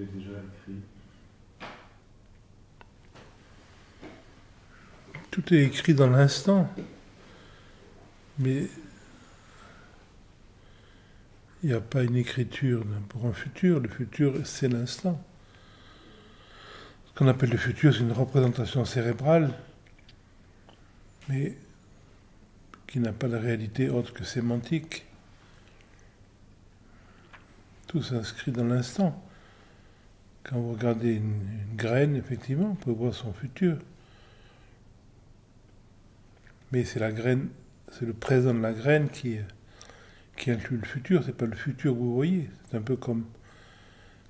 est déjà écrit. Tout est écrit dans l'instant, mais il n'y a pas une écriture pour un futur. Le futur, c'est l'instant. Ce qu'on appelle le futur, c'est une représentation cérébrale, mais qui n'a pas de réalité autre que sémantique. Tout s'inscrit dans l'instant. Quand vous regardez une graine, effectivement, on peut voir son futur. Mais c'est la graine, c'est le présent de la graine qui inclut le futur. C'est pas le futur que vous voyez. C'est un peu comme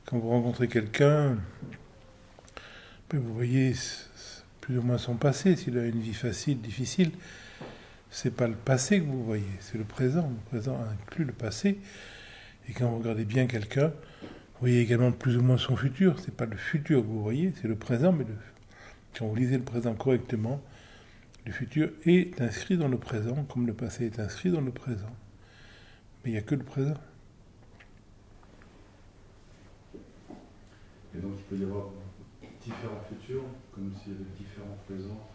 quand vous rencontrez quelqu'un, vous voyez plus ou moins son passé. S'il a une vie facile, difficile, c'est pas le passé que vous voyez, c'est le présent. Le présent inclut le passé. Et quand vous regardez bien quelqu'un, vous voyez également plus ou moins son futur. C'est pas le futur que vous voyez, c'est le présent, mais quand vous lisez le présent correctement, le futur est inscrit dans le présent, comme le passé est inscrit dans le présent. Mais il n'y a que le présent. Et donc il peut y avoir différents futurs, comme s'il y avait différents présents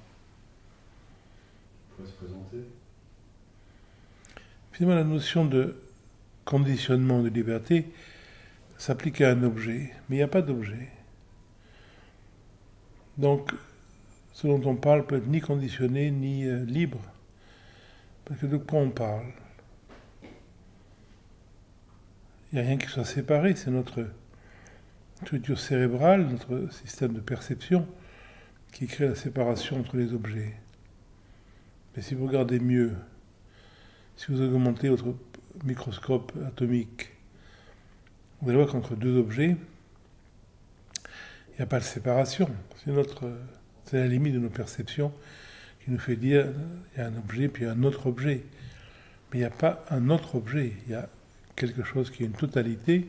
qui pourraient se présenter. Finalement, la notion de conditionnement de liberté s'applique à un objet, mais il n'y a pas d'objet. Donc, ce dont on parle peut être ni conditionné, ni libre. Parce que de quoi on parle? Il n'y a rien qui soit séparé, c'est notre structure cérébrale, notre système de perception qui crée la séparation entre les objets. Mais si vous regardez mieux, si vous augmentez votre microscope atomique, vous allez voir qu'entre deux objets, il n'y a pas de séparation. C'est la limite de nos perceptions qui nous fait dire il y a un objet puis un autre objet. Mais il n'y a pas un autre objet, il y a quelque chose qui est une totalité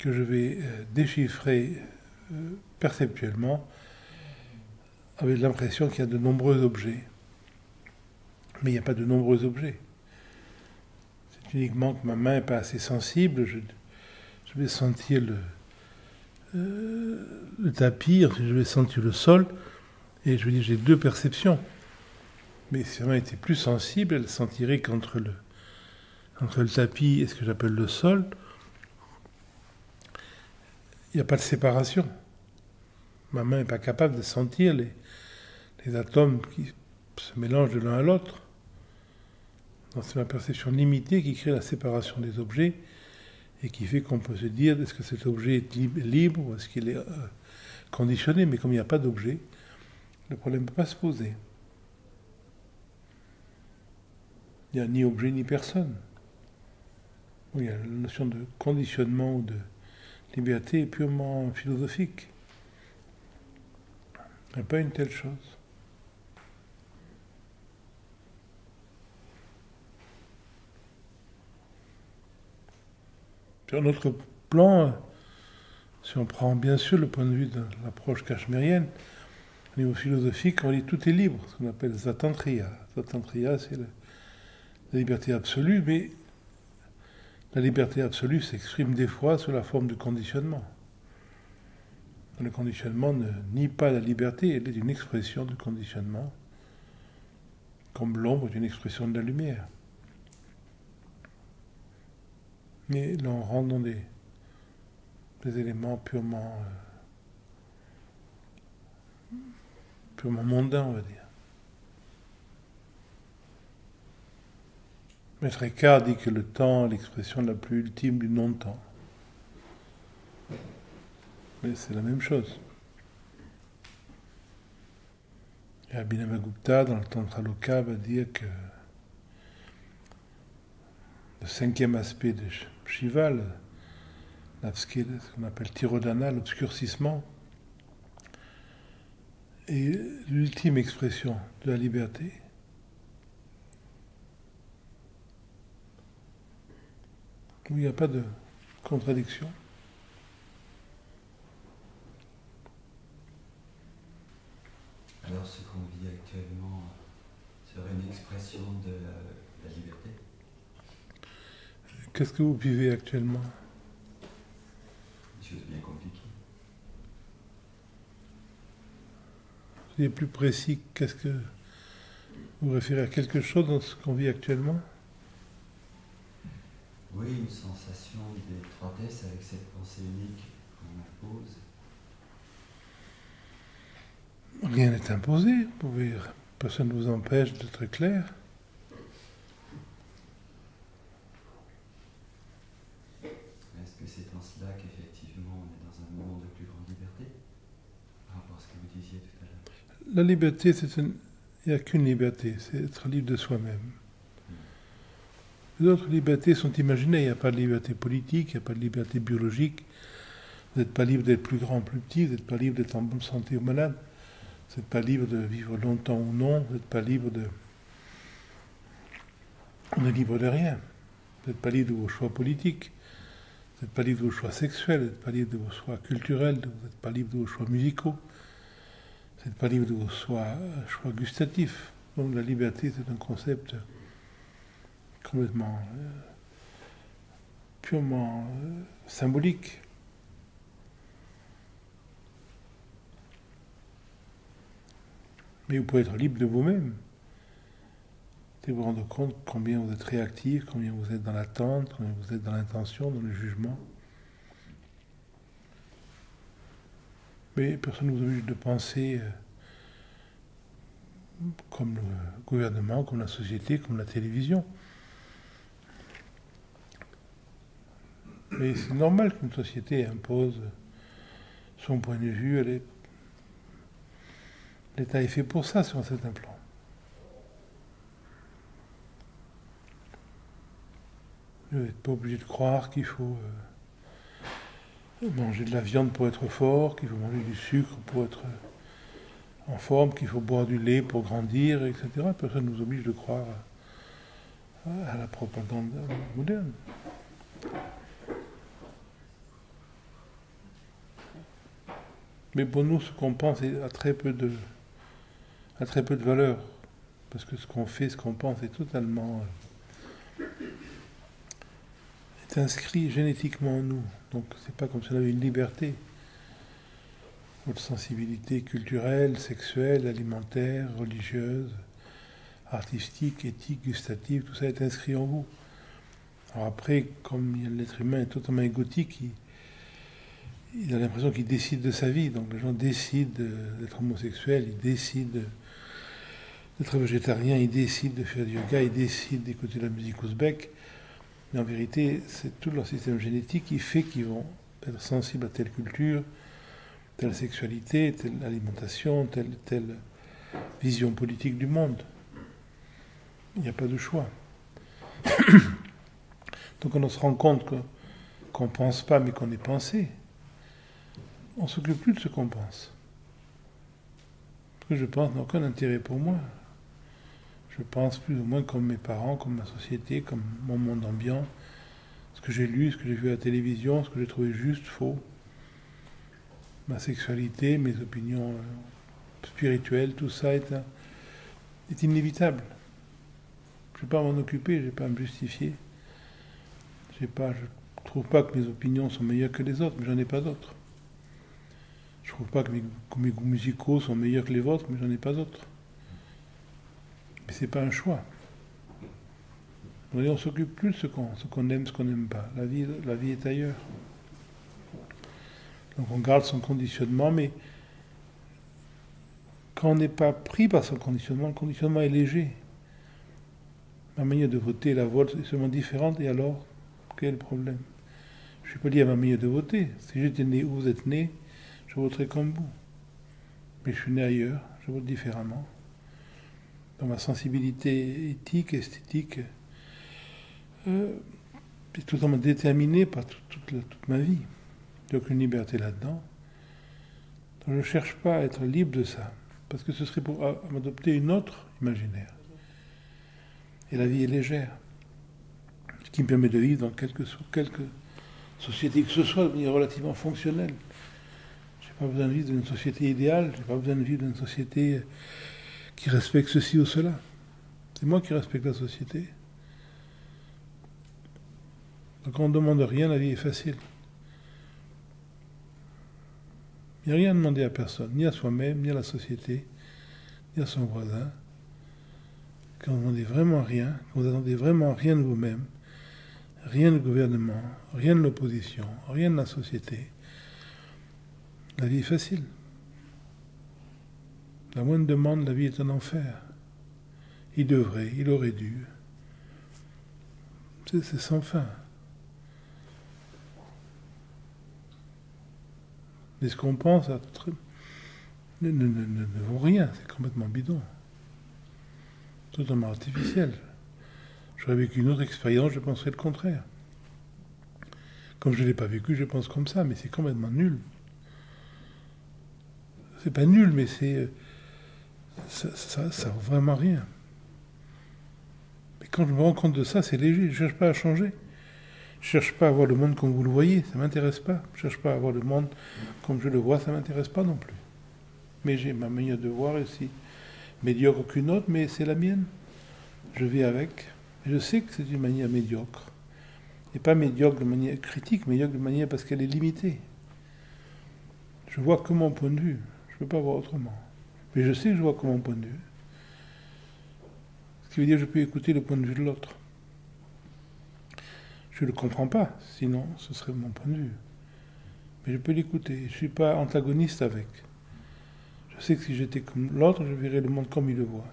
que je vais déchiffrer perceptuellement avec l'impression qu'il y a de nombreux objets. Mais il n'y a pas de nombreux objets. C'est uniquement que ma main n'est pas assez sensible, je vais sentir le tapis, je vais sentir le sol, et je vais dire j'ai deux perceptions. Mais si ma main était plus sensible, elle sentirait qu'entre le tapis et ce que j'appelle le sol, il n'y a pas de séparation. Ma main n'est pas capable de sentir les atomes qui se mélangent de l'un à l'autre. Donc c'est ma perception limitée qui crée la séparation des objets et qui fait qu'on peut se dire est-ce que cet objet est libre ou est-ce qu'il est conditionné. Mais comme il n'y a pas d'objet, le problème ne peut pas se poser. Il n'y a ni objet ni personne. Oui, la notion de conditionnement ou de liberté est purement philosophique. Il n'y a pas une telle chose. Sur un autre plan, si on prend bien sûr le point de vue de l'approche kashmirienne, au niveau philosophique, on dit tout est libre, ce qu'on appelle Svatantriya. Svatantriya, c'est la liberté absolue, mais la liberté absolue s'exprime des fois sous la forme de conditionnement. Le conditionnement ne nie pas la liberté, elle est une expression de conditionnement, comme l'ombre est une expression de la lumière. Mais là, on rentre dans des éléments purement mondains, on va dire. Maître Eckhart dit que le temps est l'expression la plus ultime du non-temps. Mais c'est la même chose. Et Abhinavagupta, dans le Tantraloka, va dire que le cinquième aspect de Shiva, ce qu'on appelle Tirodhana, l'obscurcissement, est l'ultime expression de la liberté. Où il n'y a pas de contradiction. Alors ce qu'on vit actuellement serait une expression de la liberté? Qu'est-ce que vous vivez actuellement? quelque chose de bien compliqué. Soyez plus précis, qu'est-ce que vous référez à quelque chose dans ce qu'on vit actuellement? Oui, une sensation d'étroitesse avec cette pensée unique qu'on impose. Rien n'est imposé, personne ne vous empêche d'être clair. Est-ce que c'est en cela qu'effectivement on est dans un moment de plus grande liberté par rapport à ce que vous disiez tout à l'heure? La liberté, il n'y a qu'une liberté, c'est être libre de soi-même. Les autres libertés sont imaginées, il n'y a pas de liberté politique, il n'y a pas de liberté biologique. Vous n'êtes pas libre d'être plus grand ou plus petit, vous n'êtes pas libre d'être en bonne santé ou malade. Vous n'êtes pas libre de vivre longtemps ou non, vous n'êtes pas libre de... On n'est libre de rien. Vous n'êtes pas libre de vos choix politiques, vous n'êtes pas libre de vos choix sexuels, vous n'êtes pas libre de vos choix culturels, vous n'êtes pas libre de vos choix musicaux, vous n'êtes pas libre de vos choix gustatifs. Donc la liberté, c'est un concept complètement, purement symbolique. Mais vous pouvez être libre de vous-même. Et vous rendre compte combien vous êtes réactif, combien vous êtes dans l'attente, combien vous êtes dans l'intention, dans le jugement. Mais personne ne vous oblige de penser comme le gouvernement, comme la société, comme la télévision. Mais c'est normal qu'une société impose son point de vue. L'État est fait pour ça sur un certain plan. Vous n'êtes pas obligé de croire qu'il faut manger de la viande pour être fort, qu'il faut manger du sucre pour être en forme, qu'il faut boire du lait pour grandir, etc. Personne ne nous oblige de croire à la propagande moderne. Mais pour nous, ce qu'on pense a très peu de valeur. Parce que ce qu'on fait, ce qu'on pense est totalement... est inscrit génétiquement en nous. Donc c'est pas comme si on avait une liberté. Votre sensibilité culturelle, sexuelle, alimentaire, religieuse, artistique, éthique, gustative, tout ça est inscrit en vous. Alors après, comme l'être humain est totalement égotique, il a l'impression qu'il décide de sa vie. Donc les gens décident d'être homosexuels, ils décident d'être végétariens, ils décident de faire du yoga, ils décident d'écouter la musique ouzbek. Mais en vérité, c'est tout leur système génétique qui fait qu'ils vont être sensibles à telle culture, telle sexualité, telle alimentation, telle vision politique du monde. Il n'y a pas de choix. Donc on se rend compte qu'on ne pense pas, mais qu'on est pensé. On ne s'occupe plus de ce qu'on pense. Ce que je pense n'a aucun intérêt pour moi. Je pense plus ou moins comme mes parents, comme ma société, comme mon monde ambiant, ce que j'ai lu, ce que j'ai vu à la télévision, ce que j'ai trouvé juste, faux. Ma sexualité, mes opinions spirituelles, tout ça est inévitable. Je ne vais pas m'en occuper, je ne vais pas me justifier. Je ne trouve pas que mes opinions sont meilleures que les autres, mais j'en ai pas d'autres. Je ne trouve pas que mes goûts musicaux sont meilleurs que les vôtres, mais j'en ai pas d'autres. Mais ce n'est pas un choix. On ne s'occupe plus de ce qu'on aime, ce qu'on n'aime pas. La vie est ailleurs. Donc on garde son conditionnement, mais quand on n'est pas pris par son conditionnement, le conditionnement est léger. Ma manière de voter et la vôtre est seulement différente, et alors, quel est le problème? Je ne suis pas lié à ma manière de voter. Si j'étais né où vous êtes né, je voterais comme vous. Mais je suis né ailleurs, je vote différemment. Dans ma sensibilité éthique, esthétique, est totalement déterminée par toute ma vie. Il n'y a aucune liberté là-dedans. Donc je ne cherche pas à être libre de ça, parce que ce serait pour m'adopter une autre imaginaire. Et la vie est légère, ce qui me permet de vivre dans quelque société que ce soit de manière relativement fonctionnelle. Je n'ai pas besoin de vivre dans une société idéale, je n'ai pas besoin de vivre dans une société qui respecte ceci ou cela. C'est moi qui respecte la société. Donc on ne demande rien, la vie est facile. Il n'y a rien à demander à personne, ni à soi-même, ni à la société, ni à son voisin. Quand vous demandez vraiment rien, quand vous attendez vraiment rien de vous-même, rien du gouvernement, rien de l'opposition, rien de la société, la vie est facile. La moindre demande, la vie est un enfer. Il devrait, il aurait dû. C'est sans fin. Mais ce qu'on pense ne vaut rien, c'est complètement bidon. Totalement artificiel. J'aurais vécu une autre expérience, je penserais le contraire. Comme je ne l'ai pas vécu, je pense comme ça, mais c'est complètement nul. C'est pas nul, mais ça vaut vraiment rien. Mais quand je me rends compte de ça, c'est léger. Je ne cherche pas à changer. Je ne cherche pas à voir le monde comme vous le voyez, ça ne m'intéresse pas. Je ne cherche pas à voir le monde comme je le vois, ça ne m'intéresse pas non plus. Mais j'ai ma manière de voir aussi, médiocre qu'une autre, mais c'est la mienne. Je vis avec. Et je sais que c'est une manière médiocre. Et pas médiocre de manière critique, médiocre de manière parce qu'elle est limitée. Je vois que mon point de vue. Je ne peux pas voir autrement. Mais je sais que je vois que mon point de vue. Ce qui veut dire que je peux écouter le point de vue de l'autre. Je ne le comprends pas, sinon ce serait mon point de vue. Mais je peux l'écouter. Je ne suis pas antagoniste avec. Je sais que si j'étais comme l'autre, je verrais le monde comme il le voit.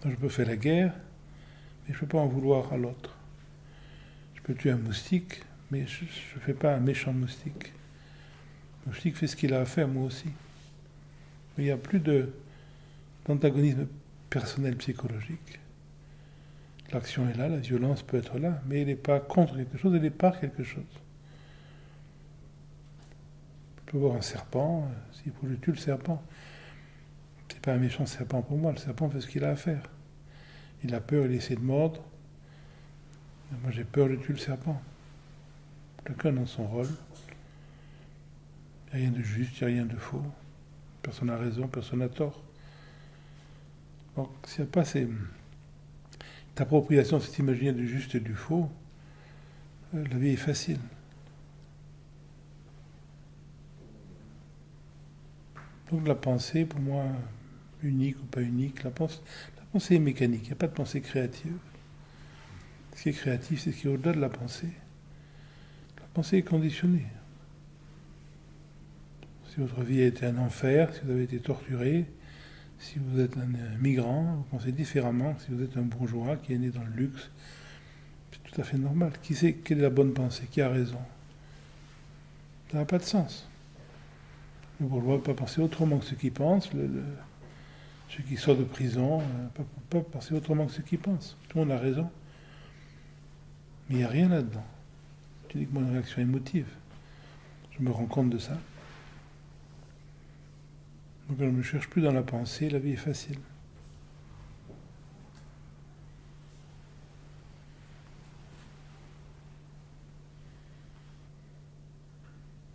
Donc je peux faire la guerre, mais je ne peux pas en vouloir à l'autre. Je peux tuer un moustique, mais je ne fais pas un méchant moustique. Le moustique fait ce qu'il a à faire, moi aussi. Mais il n'y a plus d'antagonisme personnel psychologique. L'action est là, la violence peut être là, mais elle n'est pas contre quelque chose, elle est par quelque chose. Je peux voir un serpent, s'il faut que je tue le serpent. C'est pas un méchant serpent pour moi, le serpent fait ce qu'il a à faire. Il a peur, il essaie de mordre. Moi j'ai peur, je tue le serpent. Chacun dans son rôle. Il n'y a rien de juste, il n'y a rien de faux. Personne n'a raison, personne n'a tort. Donc s'il n'y a pas cette appropriation, cet imaginaire du juste et du faux, la vie est facile. Donc la pensée, pour moi, unique ou pas unique, la pensée est mécanique, il n'y a pas de pensée créative. Ce qui est créatif, c'est ce qui est au-delà de la pensée. La pensée est conditionnée. Si votre vie a été un enfer, si vous avez été torturé, si vous êtes un migrant, vous pensez différemment que si vous êtes un bourgeois qui est né dans le luxe. C'est tout à fait normal. Qui sait quelle est la bonne pensée? Qui a raison? Ça n'a pas de sens. Le bourgeois ne peut pas penser autrement que ceux qui pensent. Ceux qui sortent de prison ne peuvent pas penser autrement que ceux qui pensent. Tout le monde a raison. Mais il n'y a rien là-dedans. C'est uniquement une réaction émotive. Je me rends compte de ça. Donc je ne me cherche plus dans la pensée, la vie est facile.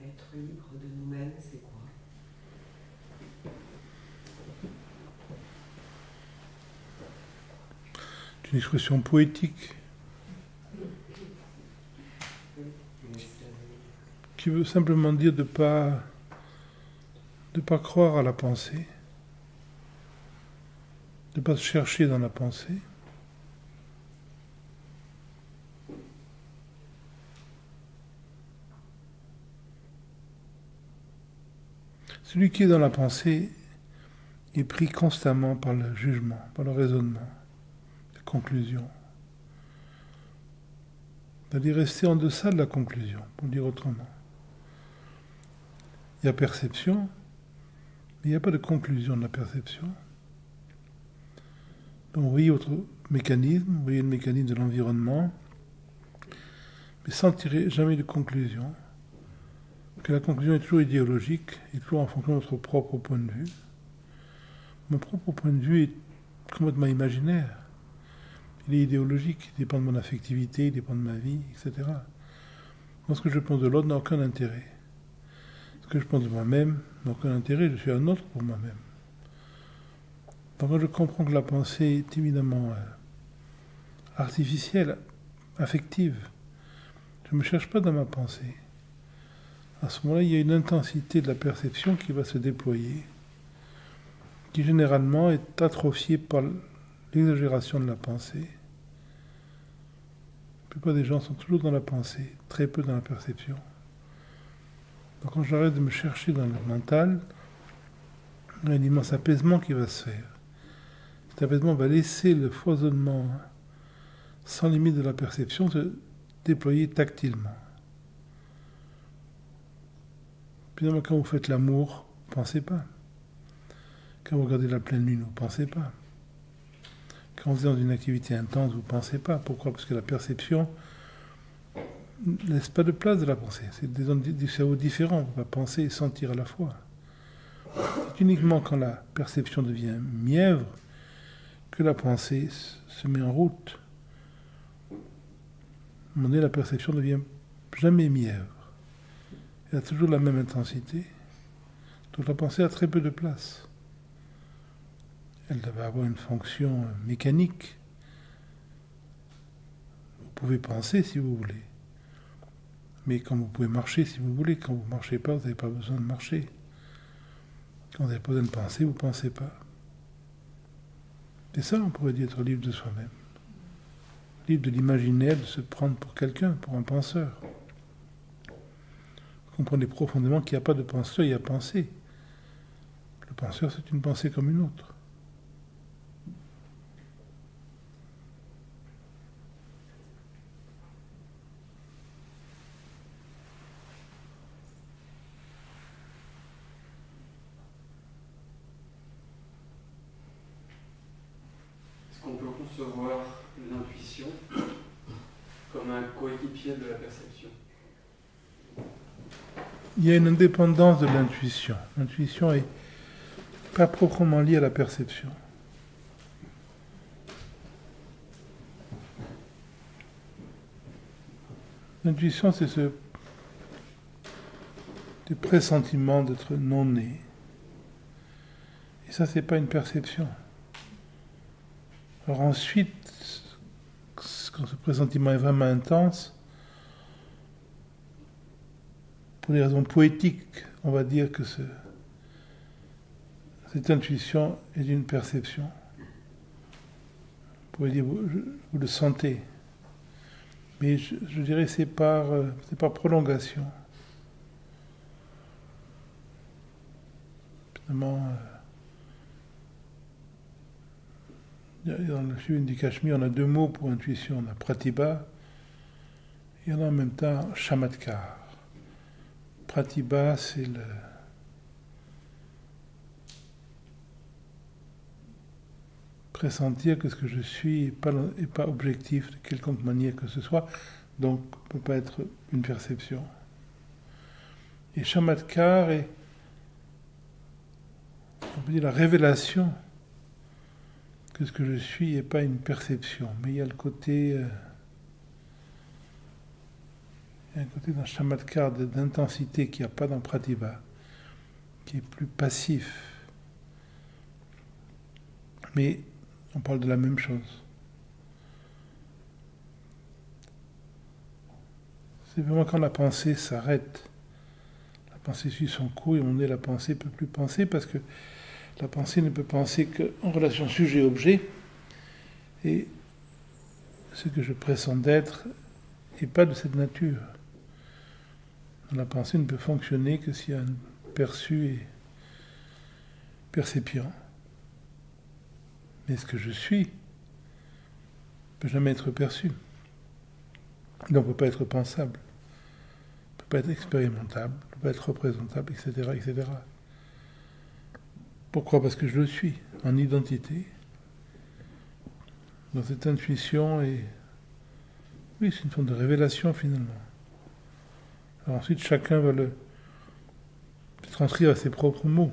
Être libre de nous-mêmes, c'est quoi? C'est une expression poétique qui veut simplement dire de ne pas croire à la pensée, de ne pas se chercher dans la pensée. Celui qui est dans la pensée est pris constamment par le jugement, par le raisonnement, la conclusion. C'est-à-dire rester en deçà de la conclusion, pour le dire autrement. Il y a perception, mais il n'y a pas de conclusion de la perception. Donc vous voyez votre mécanisme, vous voyez le mécanisme de l'environnement, mais sans tirer jamais de conclusion. Que la conclusion est toujours idéologique, et toujours en fonction de notre propre point de vue. Mon propre point de vue est complètement imaginaire. Il est idéologique, il dépend de mon affectivité, il dépend de ma vie, etc. Moi, ce que je pense de l'autre n'a aucun intérêt. Ce que je pense de moi-même n'a aucun intérêt, je suis un autre pour moi-même. Donc quand je comprends que la pensée est évidemment artificielle, affective, je ne me cherche pas dans ma pensée. à ce moment-là, il y a une intensité de la perception qui va se déployer, qui généralement est atrophiée par l'exagération de la pensée. La plupart des gens sont toujours dans la pensée, très peu dans la perception. Donc quand j'arrête de me chercher dans le mental, il y a un immense apaisement qui va se faire. Cet apaisement va laisser le foisonnement sans limite de la perception se déployer tactilement. Finalement, quand vous faites l'amour, vous ne pensez pas. Quand vous regardez la pleine lune, vous ne pensez pas. Quand vous êtes dans une activité intense, vous ne pensez pas. Pourquoi ? Parce que la perception ne laisse pas de place de la pensée. C'est des cerveaux différents. On ne peut pas penser et sentir à la fois. C'est uniquement quand la perception devient mièvre que la pensée se met en route. À un moment donné, la perception ne devient jamais mièvre. Elle a toujours la même intensité. Donc la pensée a très peu de place. Elle va avoir une fonction mécanique. Vous pouvez penser si vous voulez. Mais quand vous pouvez marcher si vous voulez, quand vous ne marchez pas, vous n'avez pas besoin de marcher. Quand vous n'avez pas besoin de penser, vous ne pensez pas. Et ça, on pourrait dire être libre de soi-même. Libre de l'imaginaire, de se prendre pour quelqu'un, pour un penseur. Vous comprenez profondément qu'il n'y a pas de penseur, il y a pensée. Le penseur, c'est une pensée comme une autre. Est-ce qu'on peut concevoir l'intuition comme un coéquipier de la perception ? Il y a une indépendance de l'intuition. L'intuition n'est pas proprement liée à la perception. L'intuition, c'est ce pressentiment d'être non né. Et ça, c'est pas une perception. Alors ensuite, quand ce pressentiment est vraiment intense, pour des raisons poétiques, on va dire que cette intuition est une perception. Vous pouvez dire, vous le sentez. Mais je dirais que c'est par prolongation. Finalement, dans le film du Cachemire, on a deux mots pour intuition. On a pratibha et on a en même temps chamatkar. Pratibha, c'est le pressentir que ce que je suis n'est pas objectif de quelconque manière que ce soit, donc ne peut pas être une perception. Et chamatkar est, on peut dire, la révélation que ce que je suis n'est pas une perception, mais il y a le côté, un côté dans chamatkar d'intensité qu'il n'y a pas dans pratibha, qui est plus passif. Mais on parle de la même chose. C'est vraiment quand la pensée s'arrête. La pensée suit son cours et on est la pensée ne peut plus penser parce que la pensée ne peut penser qu'en relation sujet-objet et ce que je pressens d'être n'est pas de cette nature. La pensée ne peut fonctionner que s'il y a un perçu et percipient. Mais ce que je suis ne peut jamais être perçu. Donc ne peut pas être pensable, ne peut pas être expérimentable, ne peut pas être représentable, etc., etc. Pourquoi ? Parce que je le suis, en identité. Donc cette intuition est... Oui, c'est une forme de révélation finalement. Alors ensuite, chacun va le transcrire à ses propres mots.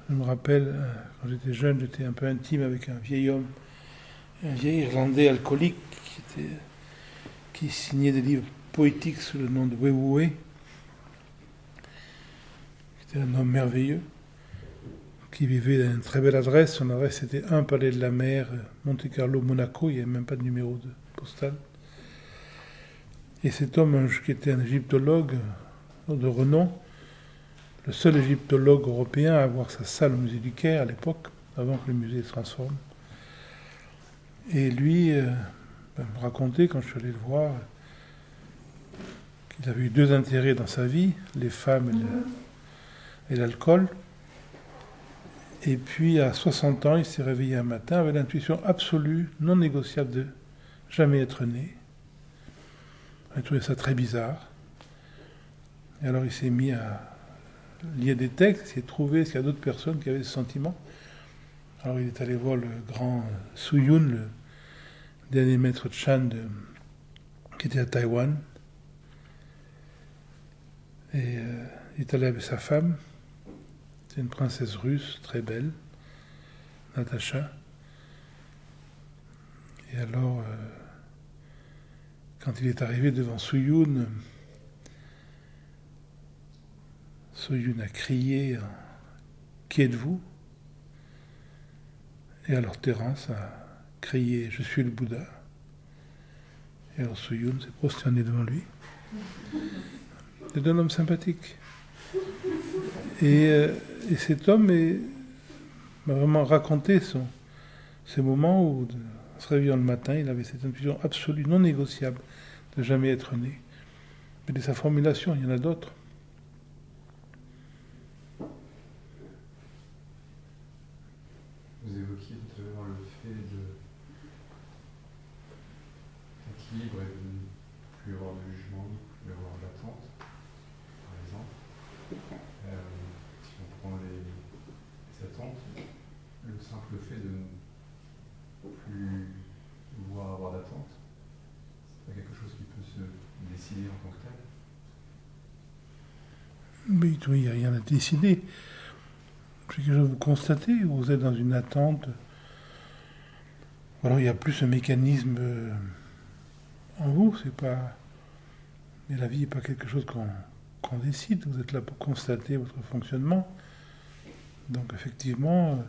Je me rappelle, quand j'étais jeune, j'étais un peu intime avec un vieil homme, un vieil Irlandais alcoolique qui signait des livres poétiques sous le nom de Wewuwe. C'était un homme merveilleux, qui vivait dans une très belle adresse. Son adresse c'était 1 Palais de la Mer, Monte Carlo, Monaco, il n'y avait même pas de numéro de postal. Et cet homme, qui était un égyptologue, de renom, le seul égyptologue européen à avoir sa salle au musée du Caire à l'époque, avant que le musée se transforme. Et lui me racontait, quand je suis allé le voir, qu'il avait eu 2 intérêts dans sa vie, les femmes et l'alcool. Et puis à 60 ans, il s'est réveillé un matin avec l'intuition absolue, non négociable de jamais être né. Il a trouvé ça très bizarre. Et alors il s'est mis à lire des textes, essayer de trouver s'il y a d'autres personnes qui avaient ce sentiment. Alors il est allé voir le grand Su Yun, le dernier maître Chan qui était à Taïwan. Et il est allé avec sa femme. C'est une princesse russe, très belle, Natacha. Et alors, quand il est arrivé devant Su Yun a crié « Qui êtes-vous » Et alors Thérence a crié « Je suis le Bouddha ». Et alors Su Yun s'est prosterné devant lui. C'est un homme sympathique. Et cet homme m'a vraiment raconté ces moments où, en se réveillant le matin, il avait cette intuition absolue, non négociable, de jamais être né. Mais de sa formulation, il y en a d'autres. Vous évoquiez tout à l'heure le fait d'équilibre et de ne plus avoir de jugement, de ne plus avoir d'attente, par exemple. Si on prend les attentes, le simple fait de ne plus vouloir avoir d'attente, c'est pas quelque chose qui peut se décider en tant que tel. Mais il n'y a rien à décider. C'est quelque chose que vous constatez, vous êtes dans une attente. Alors il y a plus un mécanisme en vous, c'est pas. Mais la vie n'est pas quelque chose qu'on décide, vous êtes là pour constater votre fonctionnement. Donc effectivement,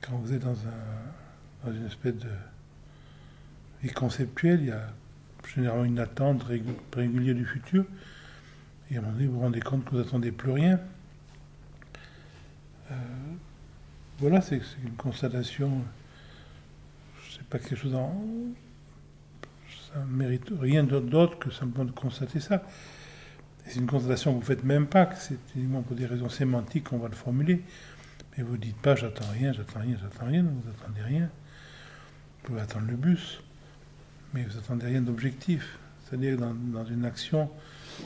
quand vous êtes dans une espèce de vie conceptuelle, il y a généralement une attente régulière du futur, et à un moment donné, vous vous rendez compte que vous n'attendez plus rien. Voilà, c'est une constatation. C'est pas quelque chose ça ne mérite rien d'autre que simplement de constater ça. Et c'est une constatation que vous ne faites même pas, que c'est uniquement pour des raisons sémantiques qu'on va le formuler. Mais vous ne dites pas j'attends rien, vous n'attendez rien. Vous pouvez attendre le bus, mais vous n'attendez rien d'objectif. C'est-à-dire que dans une action,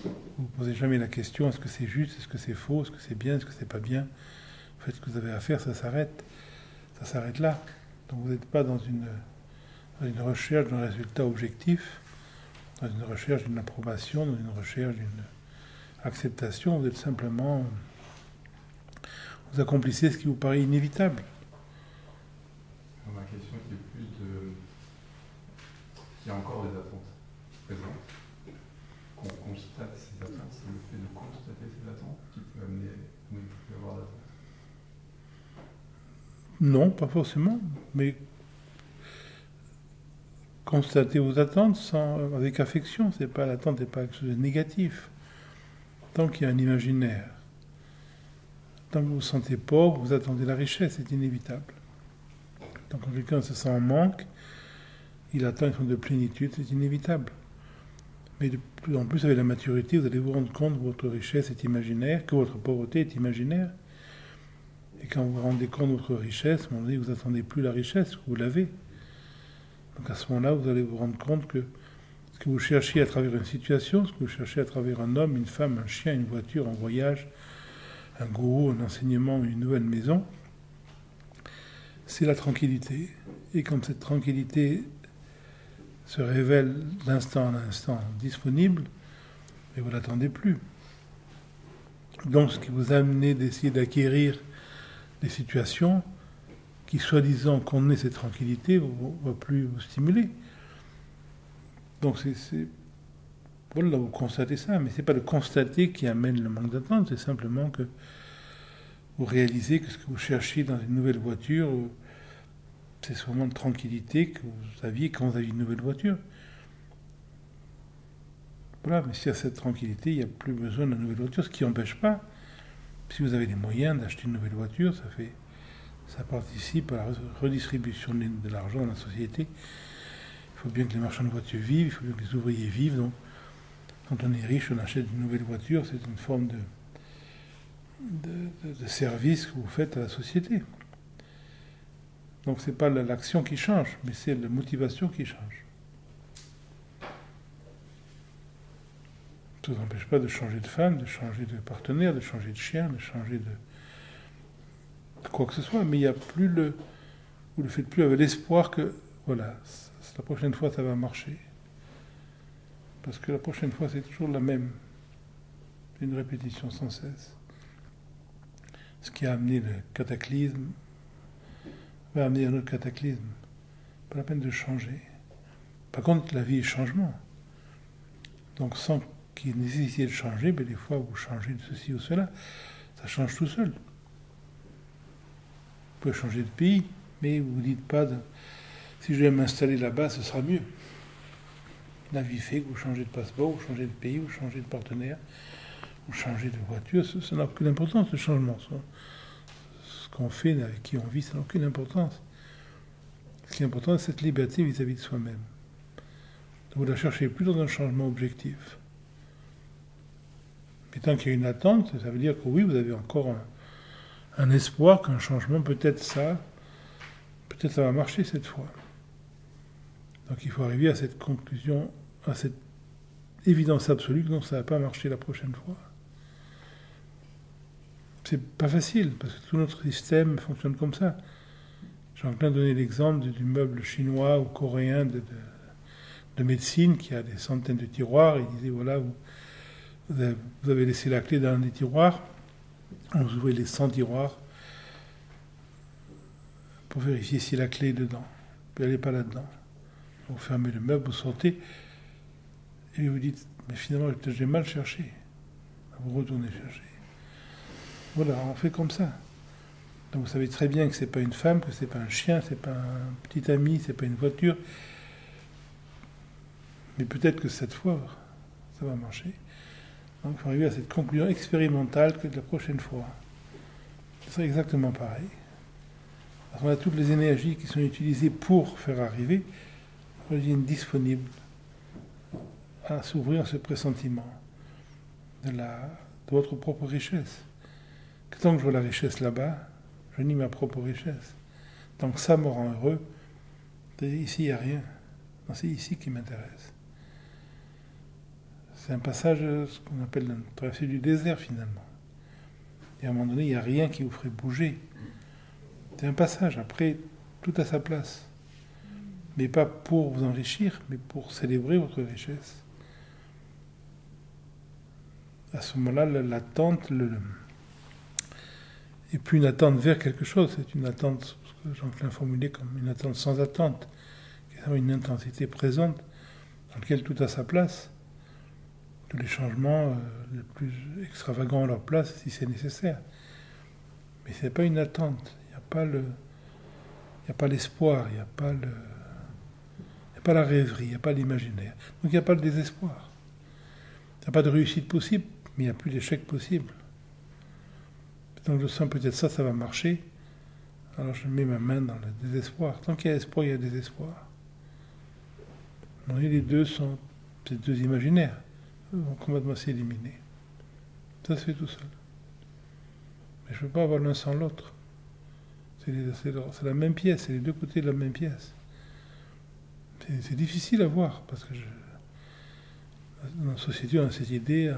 vous ne posez jamais la question est-ce que c'est juste, est-ce que c'est faux, est-ce que c'est bien, est-ce que c'est pas bien. Faites ce que vous avez à faire, ça s'arrête là. Donc vous n'êtes pas dans une recherche d'un résultat objectif, dans une recherche d'une approbation, dans une recherche d'une acceptation. Vous êtes simplement, vous accomplissez ce qui vous paraît inévitable. Ma question qui est plus de... Il y a encore des attentes présentes. Qu'on constate ces attentes, c'est le fait de constater ces attentes qui peut amener à ne plus avoir d'attentes. Non, pas forcément, mais constater vos attentes avec affection, l'attente n'est pas quelque chose de négatif. Tant qu'il y a un imaginaire, tant que vous vous sentez pauvre, vous attendez la richesse, c'est inévitable. Donc quand quelqu'un se sent en manque, il attend une forme de plénitude, c'est inévitable. Mais de plus en plus, avec la maturité, vous allez vous rendre compte que votre richesse est imaginaire, que votre pauvreté est imaginaire. Et quand vous vous rendez compte de votre richesse, à un moment donné, vous n'attendez plus la richesse, vous l'avez. Donc à ce moment-là, vous allez vous rendre compte que ce que vous cherchiez à travers une situation, ce que vous cherchez à travers un homme, une femme, un chien, une voiture, un voyage, un gourou, un enseignement, une nouvelle maison, c'est la tranquillité. Et comme cette tranquillité se révèle d'instant en instant disponible, et vous ne l'attendez plus. Donc ce qui vous a amené d'essayer d'acquérir des situations qui, soi-disant, contenaient cette tranquillité, ne va plus vous stimuler. Donc voilà, vous constatez ça, mais ce n'est pas le constater qui amène le manque d'attente, c'est simplement que vous réalisez que ce que vous cherchez dans une nouvelle voiture, c'est ce moment de tranquillité que vous aviez quand vous aviez une nouvelle voiture. Voilà, mais s'il y a cette tranquillité, il n'y a plus besoin de la nouvelle voiture, ce qui n'empêche pas, si vous avez les moyens d'acheter une nouvelle voiture, ça participe à la redistribution de l'argent dans la société. Il faut bien que les marchands de voitures vivent, il faut bien que les ouvriers vivent. Donc, quand on est riche, on achète une nouvelle voiture, c'est une forme de service que vous faites à la société. Donc, ce n'est pas l'action qui change, mais c'est la motivation qui change. Ça ne vous empêche pas de changer de femme, de changer de partenaire, de changer de chien, de changer de quoi que ce soit, mais il n'y a plus vous ne le faites plus avec l'espoir que, voilà, la prochaine fois ça va marcher. Parce que la prochaine fois c'est toujours la même. C'est une répétition sans cesse. Ce qui a amené le cataclysme va amener un autre cataclysme. Pas la peine de changer. Par contre, la vie est changement. Donc sans qu'il y ait nécessité de changer, mais des fois vous changez de ceci ou cela, ça change tout seul. Vous pouvez changer de pays, mais vous ne dites pas si je vais m'installer là-bas, ce sera mieux. La vie fait que vous changez de passeport, vous changez de pays, vous changez de partenaire, vous changez de voiture, ça n'a aucune importance, le changement. Ce qu'on fait, avec qui on vit, ça n'a aucune importance. Ce qui est important, c'est cette liberté vis-à-vis de soi-même. Vous ne la cherchez plus dans un changement objectif. Mais tant qu'il y a une attente, ça veut dire que oui, vous avez encore un espoir qu'un changement, peut-être ça va marcher cette fois. Donc il faut arriver à cette conclusion, à cette évidence absolue que non, ça ne va pas marcher la prochaine fois. C'est pas facile, parce que tout notre système fonctionne comme ça. Jean-Claude donnait l'exemple du meuble chinois ou coréen de médecine qui a des centaines de tiroirs. Il disait, voilà, vous avez laissé la clé dans un des tiroirs, vous ouvrez les 100 tiroirs pour vérifier si la clé est dedans. Puis elle n'est pas là-dedans. Vous fermez le meuble, vous sortez, et vous dites, mais finalement, j'ai mal cherché. Vous retournez chercher. Voilà, on fait comme ça. Donc vous savez très bien que ce n'est pas une femme, que ce n'est pas un chien, ce n'est pas un petit ami, ce n'est pas une voiture. Mais peut-être que cette fois, ça va marcher. Donc il faut arriver à cette conclusion expérimentale que de la prochaine fois, ce sera exactement pareil. Parce qu'on a toutes les énergies qui sont utilisées pour faire arriver, reviennent disponibles à s'ouvrir à ce pressentiment de votre propre richesse. Que tant que je vois la richesse là-bas, je nie ma propre richesse. Tant que ça me rend heureux, ici il n'y a rien. Non, c'est ici qui m'intéresse. C'est un passage, ce qu'on appelle la traversée du désert finalement. Et à un moment donné, il n'y a rien qui vous ferait bouger. C'est un passage, après, tout à sa place. Mais pas pour vous enrichir, mais pour célébrer votre richesse. À ce moment-là, l'attente, et puis une attente vers quelque chose, c'est une attente, ce que Jean-Claude formulé comme une attente sans attente, qui est une intensité présente, dans laquelle tout a sa place. Tous les changements les plus extravagants à leur place, si c'est nécessaire. Mais ce n'est pas une attente, il n'y a pas l'espoir, il n'y a pas la rêverie, il n'y a pas l'imaginaire. Donc il n'y a pas le désespoir. Il n'y a pas de réussite possible, mais il n'y a plus d'échec possible. Donc je sens peut-être ça va marcher, alors je mets ma main dans le désespoir. Tant qu'il y a espoir, il y a désespoir. Les deux sont ces deux imaginaires, vont complètement s'éliminer. Ça se fait tout seul. Mais je ne peux pas avoir l'un sans l'autre. C'est la même pièce, c'est les deux côtés de la même pièce. C'est difficile à voir, parce que dans la société, on a cette idée,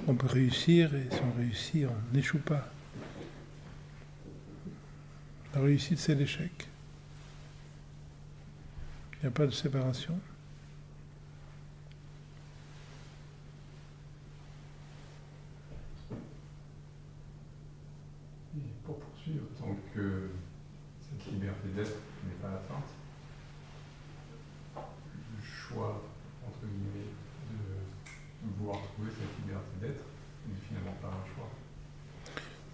on peut réussir, et si on réussit, on n'échoue pas. La réussite, c'est l'échec. Il n'y a pas de séparation. Et pour poursuivre, tant que cette liberté d'être n'est pas atteinte, le choix, entre guillemets, de vouloir trouver cette liberté d'être n'est finalement pas un choix.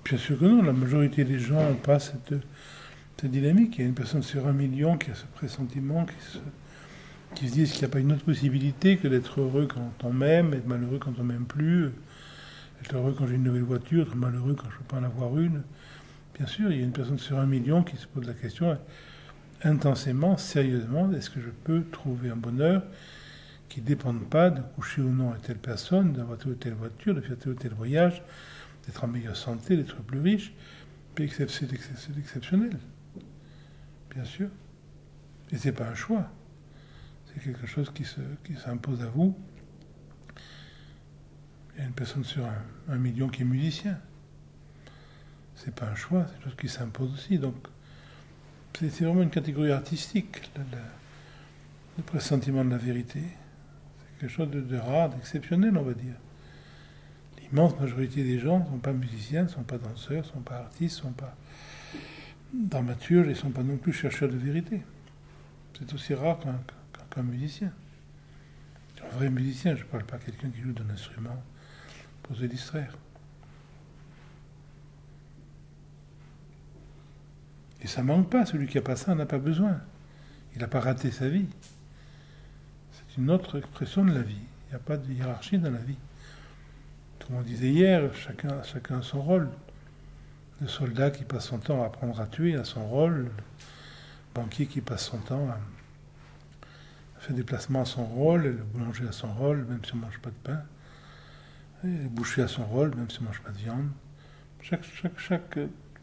Bien sûr que non, la majorité des gens n'ont pas cette dynamique. Il y a une personne sur 1 million qui a ce pressentiment, qui se disent qu'il n'y a pas une autre possibilité que d'être heureux quand on m'aime, être malheureux quand on m'aime plus, être heureux quand j'ai une nouvelle voiture, être malheureux quand je ne peux pas en avoir une. Bien sûr, il y a une personne sur 1 million qui se pose la question intensément, sérieusement, est-ce que je peux trouver un bonheur qui ne dépende pas de coucher ou non avec telle personne, d'avoir telle ou telle voiture, de faire tel ou tel voyage, d'être en meilleure santé, d'être plus riche. Puis c'est exceptionnel, bien sûr. Et c'est pas un choix. C'est quelque chose qui s'impose à vous. Il y a une personne sur 1 million qui est musicien. C'est pas un choix, c'est quelque chose qui s'impose aussi. Donc, c'est vraiment une catégorie artistique, le pressentiment de la vérité. C'est quelque chose de rare, d'exceptionnel, on va dire. L'immense majorité des gens ne sont pas musiciens, ne sont pas danseurs, ne sont pas artistes, ne sont pas dramaturges et ne sont pas non plus chercheurs de vérité. C'est aussi rare qu'un musicien. Un vrai musicien, je ne parle pas de quelqu'un qui joue d'un instrument pour se distraire. Et ça ne manque pas, celui qui n'a pas ça n'a pas besoin. Il n'a pas raté sa vie. C'est une autre expression de la vie. Il n'y a pas de hiérarchie dans la vie. Comme on disait hier, chacun a son rôle. Le soldat qui passe son temps à apprendre à tuer a son rôle. Le banquier qui passe son temps à faire des placements à son rôle. Et le boulanger a son rôle, même si on ne mange pas de pain. Et le boucher a son rôle, même si on ne mange pas de viande.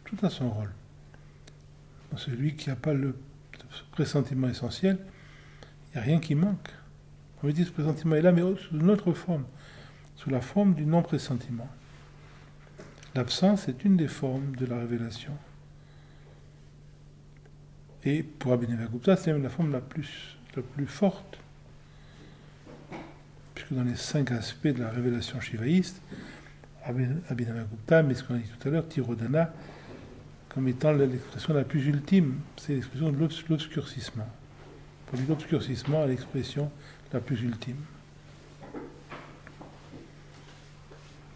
Tout a son rôle. Celui qui n'a pas le pressentiment essentiel, il n'y a rien qui manque. On me dit que ce pressentiment est là, mais sous une autre forme, sous la forme du non-pressentiment. L'absence est une des formes de la révélation. Et pour Abhinavagupta, c'est même la forme la plus forte. Puisque dans les 5 aspects de la révélation shivaïste, Abhinavagupta, mais ce qu'on a dit tout à l'heure, Tirodhana, comme étant l'expression la plus ultime, c'est l'expression de l'obscurcissement. Pour lui, l'obscurcissement est l'expression la plus ultime.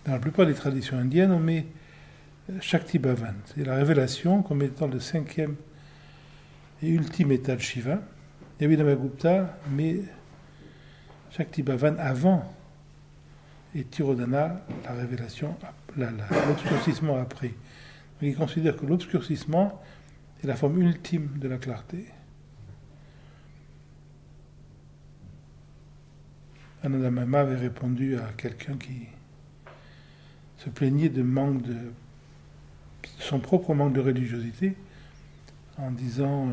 Dans la plupart des traditions indiennes, on met Shakti Bhavan, c'est la révélation comme étant le 5e et ultime état de Shiva. Et Abhinavagupta met Shakti Bhavan avant et Tirodhana, la révélation, l'obscurcissement après. Il considère que l'obscurcissement est la forme ultime de la clarté. Anandamama avait répondu à quelqu'un qui se plaignait de son propre manque de religiosité, en disant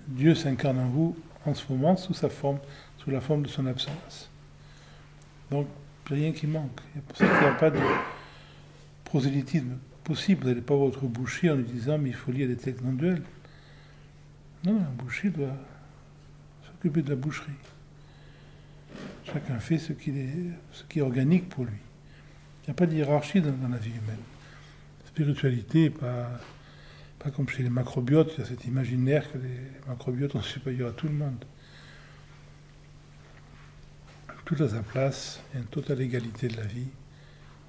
Dieu s'incarne en vous en ce moment sous la forme de son absence. Donc, rien qui manque. C'est pour ça qu'il n'y a pas de prosélytisme possible. Vous n'allez pas votre boucher en lui disant mais il faut lire des textes non duels. Non, un boucher doit s'occuper de la boucherie. Chacun fait ce qui est organique pour lui. Il n'y a pas de hiérarchie dans la vie humaine. La spiritualité, pas comme chez les macrobiotes, il y a cet imaginaire que les macrobiotes sont supérieurs à tout le monde. Tout a sa place, il y a une totale égalité de la vie.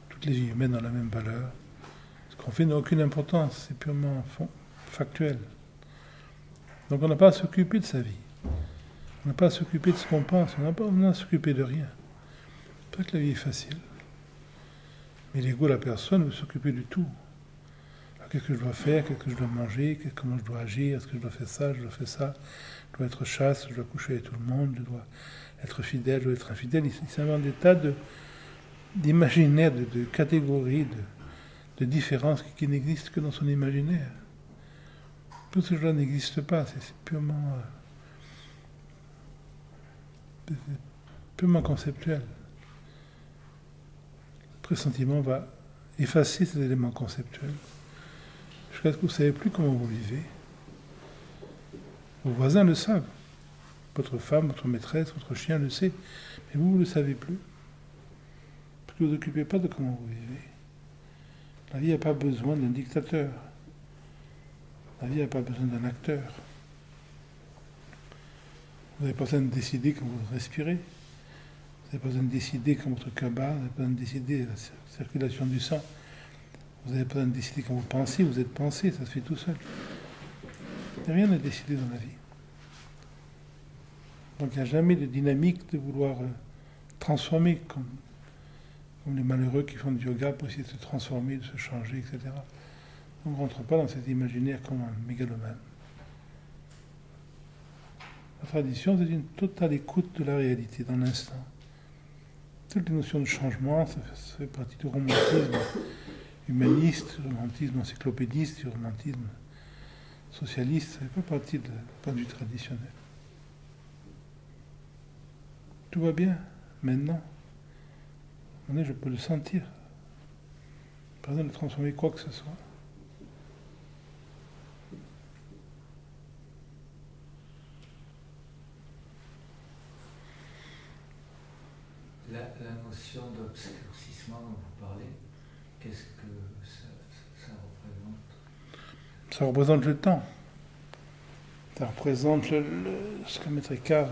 Toutes les vies humaines ont la même valeur. Ce qu'on fait n'a aucune importance, c'est purement factuel. Donc on n'a pas à s'occuper de sa vie. On n'a pas à s'occuper de ce qu'on pense, on n'a à s'occuper de rien. Pas que la vie est facile. Mais l'ego, la personne, veut s'occuper du tout. Alors, qu'est-ce que je dois faire, qu'est-ce que je dois manger, comment je dois agir, est-ce que je dois faire ça, je dois faire ça, je dois être chaste, je dois coucher avec tout le monde, je dois être fidèle, je dois être infidèle. Il s'invente des tas d'imaginaires, de catégories, de différences qui n'existent que dans son imaginaire. Tout ce genre n'existe pas, c'est purement conceptuel. Le pressentiment va effacer ces éléments conceptuels jusqu'à ce que vous ne savez plus comment vous vivez. Vos voisins le savent. Votre femme, votre maîtresse, votre chien le sait. Mais vous ne le savez plus. Parce que vous ne vous occupez pas de comment vous vivez. La vie n'a pas besoin d'un dictateur. La vie n'a pas besoin d'un acteur. Vous n'avez pas besoin de décider quand vous respirez. Vous n'avez pas besoin de décider quand votre cœur bat. Vous n'avez pas besoin de décider la circulation du sang. Vous n'avez pas besoin de décider quand vous pensez. Vous êtes pensé, ça se fait tout seul. Il n'y a rien à décider dans la vie. Donc il n'y a jamais de dynamique de vouloir transformer, comme les malheureux qui font du yoga pour essayer de se transformer, de se changer, etc. On ne rentre pas dans cet imaginaire comme un mégalomane. La tradition, c'est une totale écoute de la réalité, dans l'instant. Toutes les notions de changement, ça fait partie du romantisme humaniste, du romantisme encyclopédiste, du romantisme socialiste, ça fait pas partie du point de vue traditionnel. Tout va bien, maintenant. Je peux le sentir. Pas besoin de transformer quoi que ce soit. La notion d'obscurcissement dont vous parlez, qu'est-ce que ça représente? Ça représente le temps. Ça représente ce que Maître Eckhart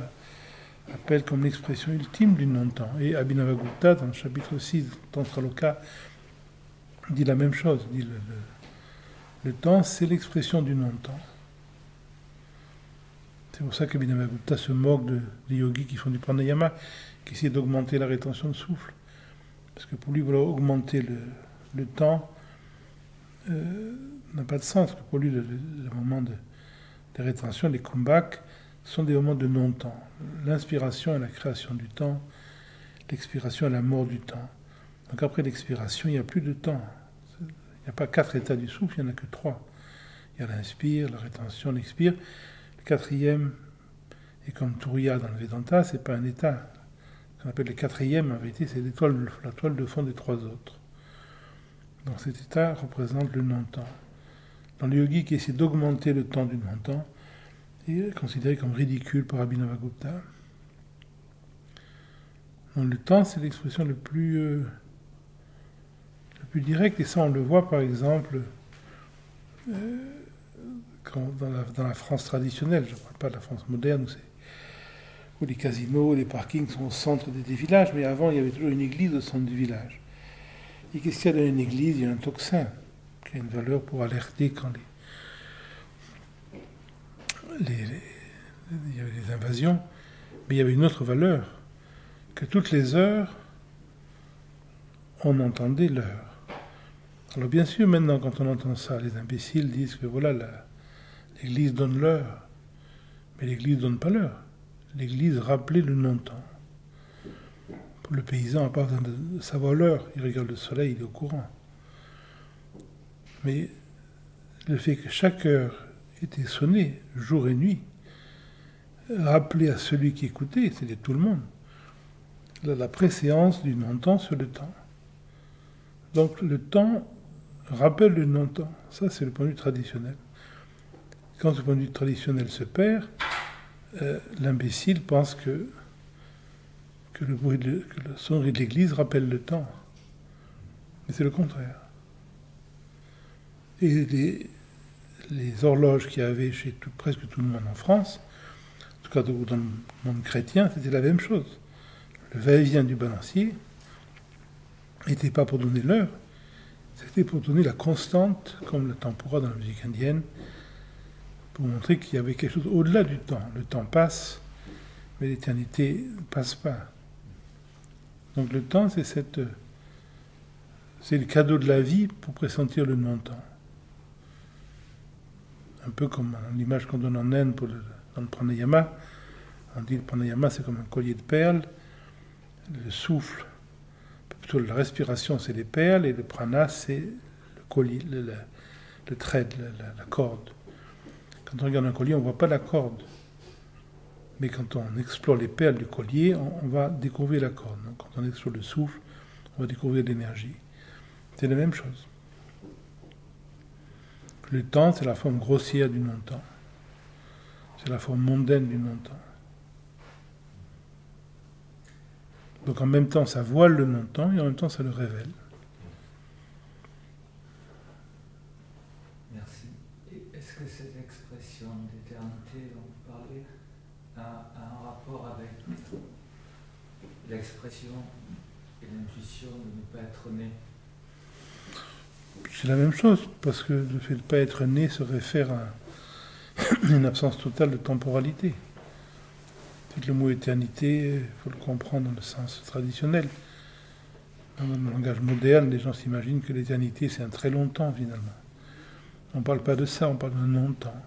appelle comme l'expression ultime du non-temps. Et Abhinavagupta, dans le chapitre 6 de Tantraloka, dit la même chose. Il dit le temps, c'est l'expression du non-temps. C'est pour ça qu'Abhinavagupta se moque des yogis qui font du pranayama, qui essaient d'augmenter la rétention de souffle. Parce que pour lui, vouloir augmenter le temps n'a pas de sens. Pour lui, le moment de rétention, les kumbhaks, sont des moments de non-temps. L'inspiration est la création du temps, l'expiration est la mort du temps. Donc après l'expiration, il n'y a plus de temps. Il n'y a pas 4 états du souffle, il n'y en a que 3. Il y a l'inspire, la rétention, l'expire. Le 4e est comme Turiya dans le Vedanta, c'est pas un état. Ce qu'on appelle le 4e, en vérité, c'est la toile de fond des 3 autres. Donc cet état représente le non-temps. Dans le yogi qui essaie d'augmenter le temps du non-temps, il est considéré comme ridicule par Abhinavagupta. Donc le temps, c'est l'expression le plus directe, et ça on le voit par exemple dans la France traditionnelle, je ne parle pas de la France moderne, où les casinos, les parkings sont au centre des villages, mais avant il y avait toujours une église au centre du village. Et qu'est-ce qu'il y a dans une église? Il y a un tocsin qui a une valeur pour alerter quand il y avait des invasions, mais il y avait une autre valeur, que toutes les heures, on entendait l'heure. Alors bien sûr, maintenant, quand on entend ça, les imbéciles disent que voilà, l'Église donne l'heure, mais l'Église ne donne pas l'heure. L'Église rappelait le non-temps. Pour le paysan, à part de savoir l'heure, il regarde le soleil, il est au courant. Mais le fait que chaque heure était sonnée, jour et nuit, rappelait à celui qui écoutait, c'était tout le monde, la préséance du non-temps sur le temps. Donc le temps rappelle le non-temps. Ça, c'est le point de vue traditionnel. Quand ce point de vue traditionnel se perd, l'imbécile pense que le sonnerie de l'église rappelle le temps. Mais c'est le contraire. Et les horloges qu'il y avait chez presque tout le monde en France, en tout cas dans le monde chrétien, c'était la même chose. Le va-et-vient du balancier n'était pas pour donner l'heure, c'était pour donner la constante, comme le tempura dans la musique indienne, pour montrer qu'il y avait quelque chose au-delà du temps. Le temps passe, mais l'éternité ne passe pas. Donc le temps, c'est le cadeau de la vie pour pressentir le non-temps. Un peu comme l'image qu'on donne en Inde dans le pranayama. On dit que le pranayama, c'est comme un collier de perles. Le souffle, plutôt la respiration, c'est les perles, et le prana, c'est le collier, le thread, la corde. Quand on regarde un collier, on ne voit pas la corde. Mais quand on explore les perles du collier, on va découvrir la corde. Donc, quand on explore le souffle, on va découvrir l'énergie. C'est la même chose. Le temps, c'est la forme grossière du non-temps. C'est la forme mondaine du non-temps. Donc en même temps, ça voile le non-temps et en même temps, ça le révèle. Merci. Et est-ce que cette expression d'éternité dont vous parlez a un rapport avec l'expression et l'intuition de ne pas être né? C'est la même chose, parce que le fait de ne pas être né se réfère à une absence totale de temporalité. Ensuite, le mot éternité, il faut le comprendre dans le sens traditionnel. Dans le langage moderne, les gens s'imaginent que l'éternité, c'est un très longtemps, finalement. On ne parle pas de ça, on parle d'un non-temps.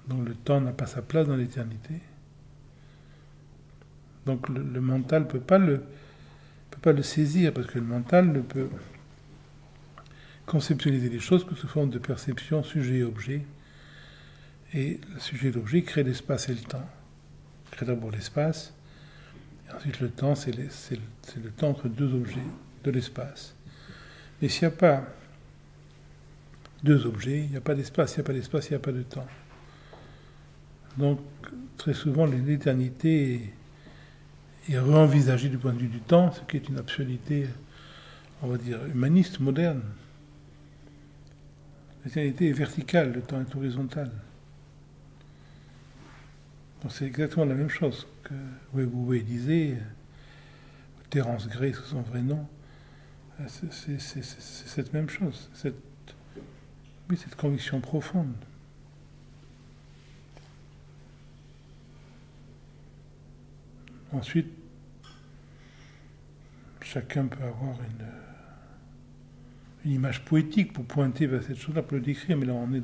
Donc le temps n'a pas sa place dans l'éternité. Donc le mental ne peut pas le saisir, parce que le mental ne peut conceptualiser les choses que sous forme de perception, sujet et objet. Et le sujet et l'objet crée l'espace et le temps. Il crée d'abord l'espace, et ensuite le temps, c'est le temps entre deux objets de l'espace. Mais s'il n'y a pas deux objets, il n'y a pas d'espace, il n'y a pas d'espace, il n'y a pas de temps. Donc, très souvent, l'éternité est re-envisagée du point de vue du temps, ce qui est une absurdité, on va dire, humaniste, moderne. L'éternité est verticale, le temps est horizontal. Donc c'est exactement la même chose que Wei disait, Terence Gray sous son vrai nom. C'est cette même chose, cette conviction profonde. Ensuite, chacun peut avoir une image poétique pour pointer vers cette chose-là, pour le décrire, mais là on est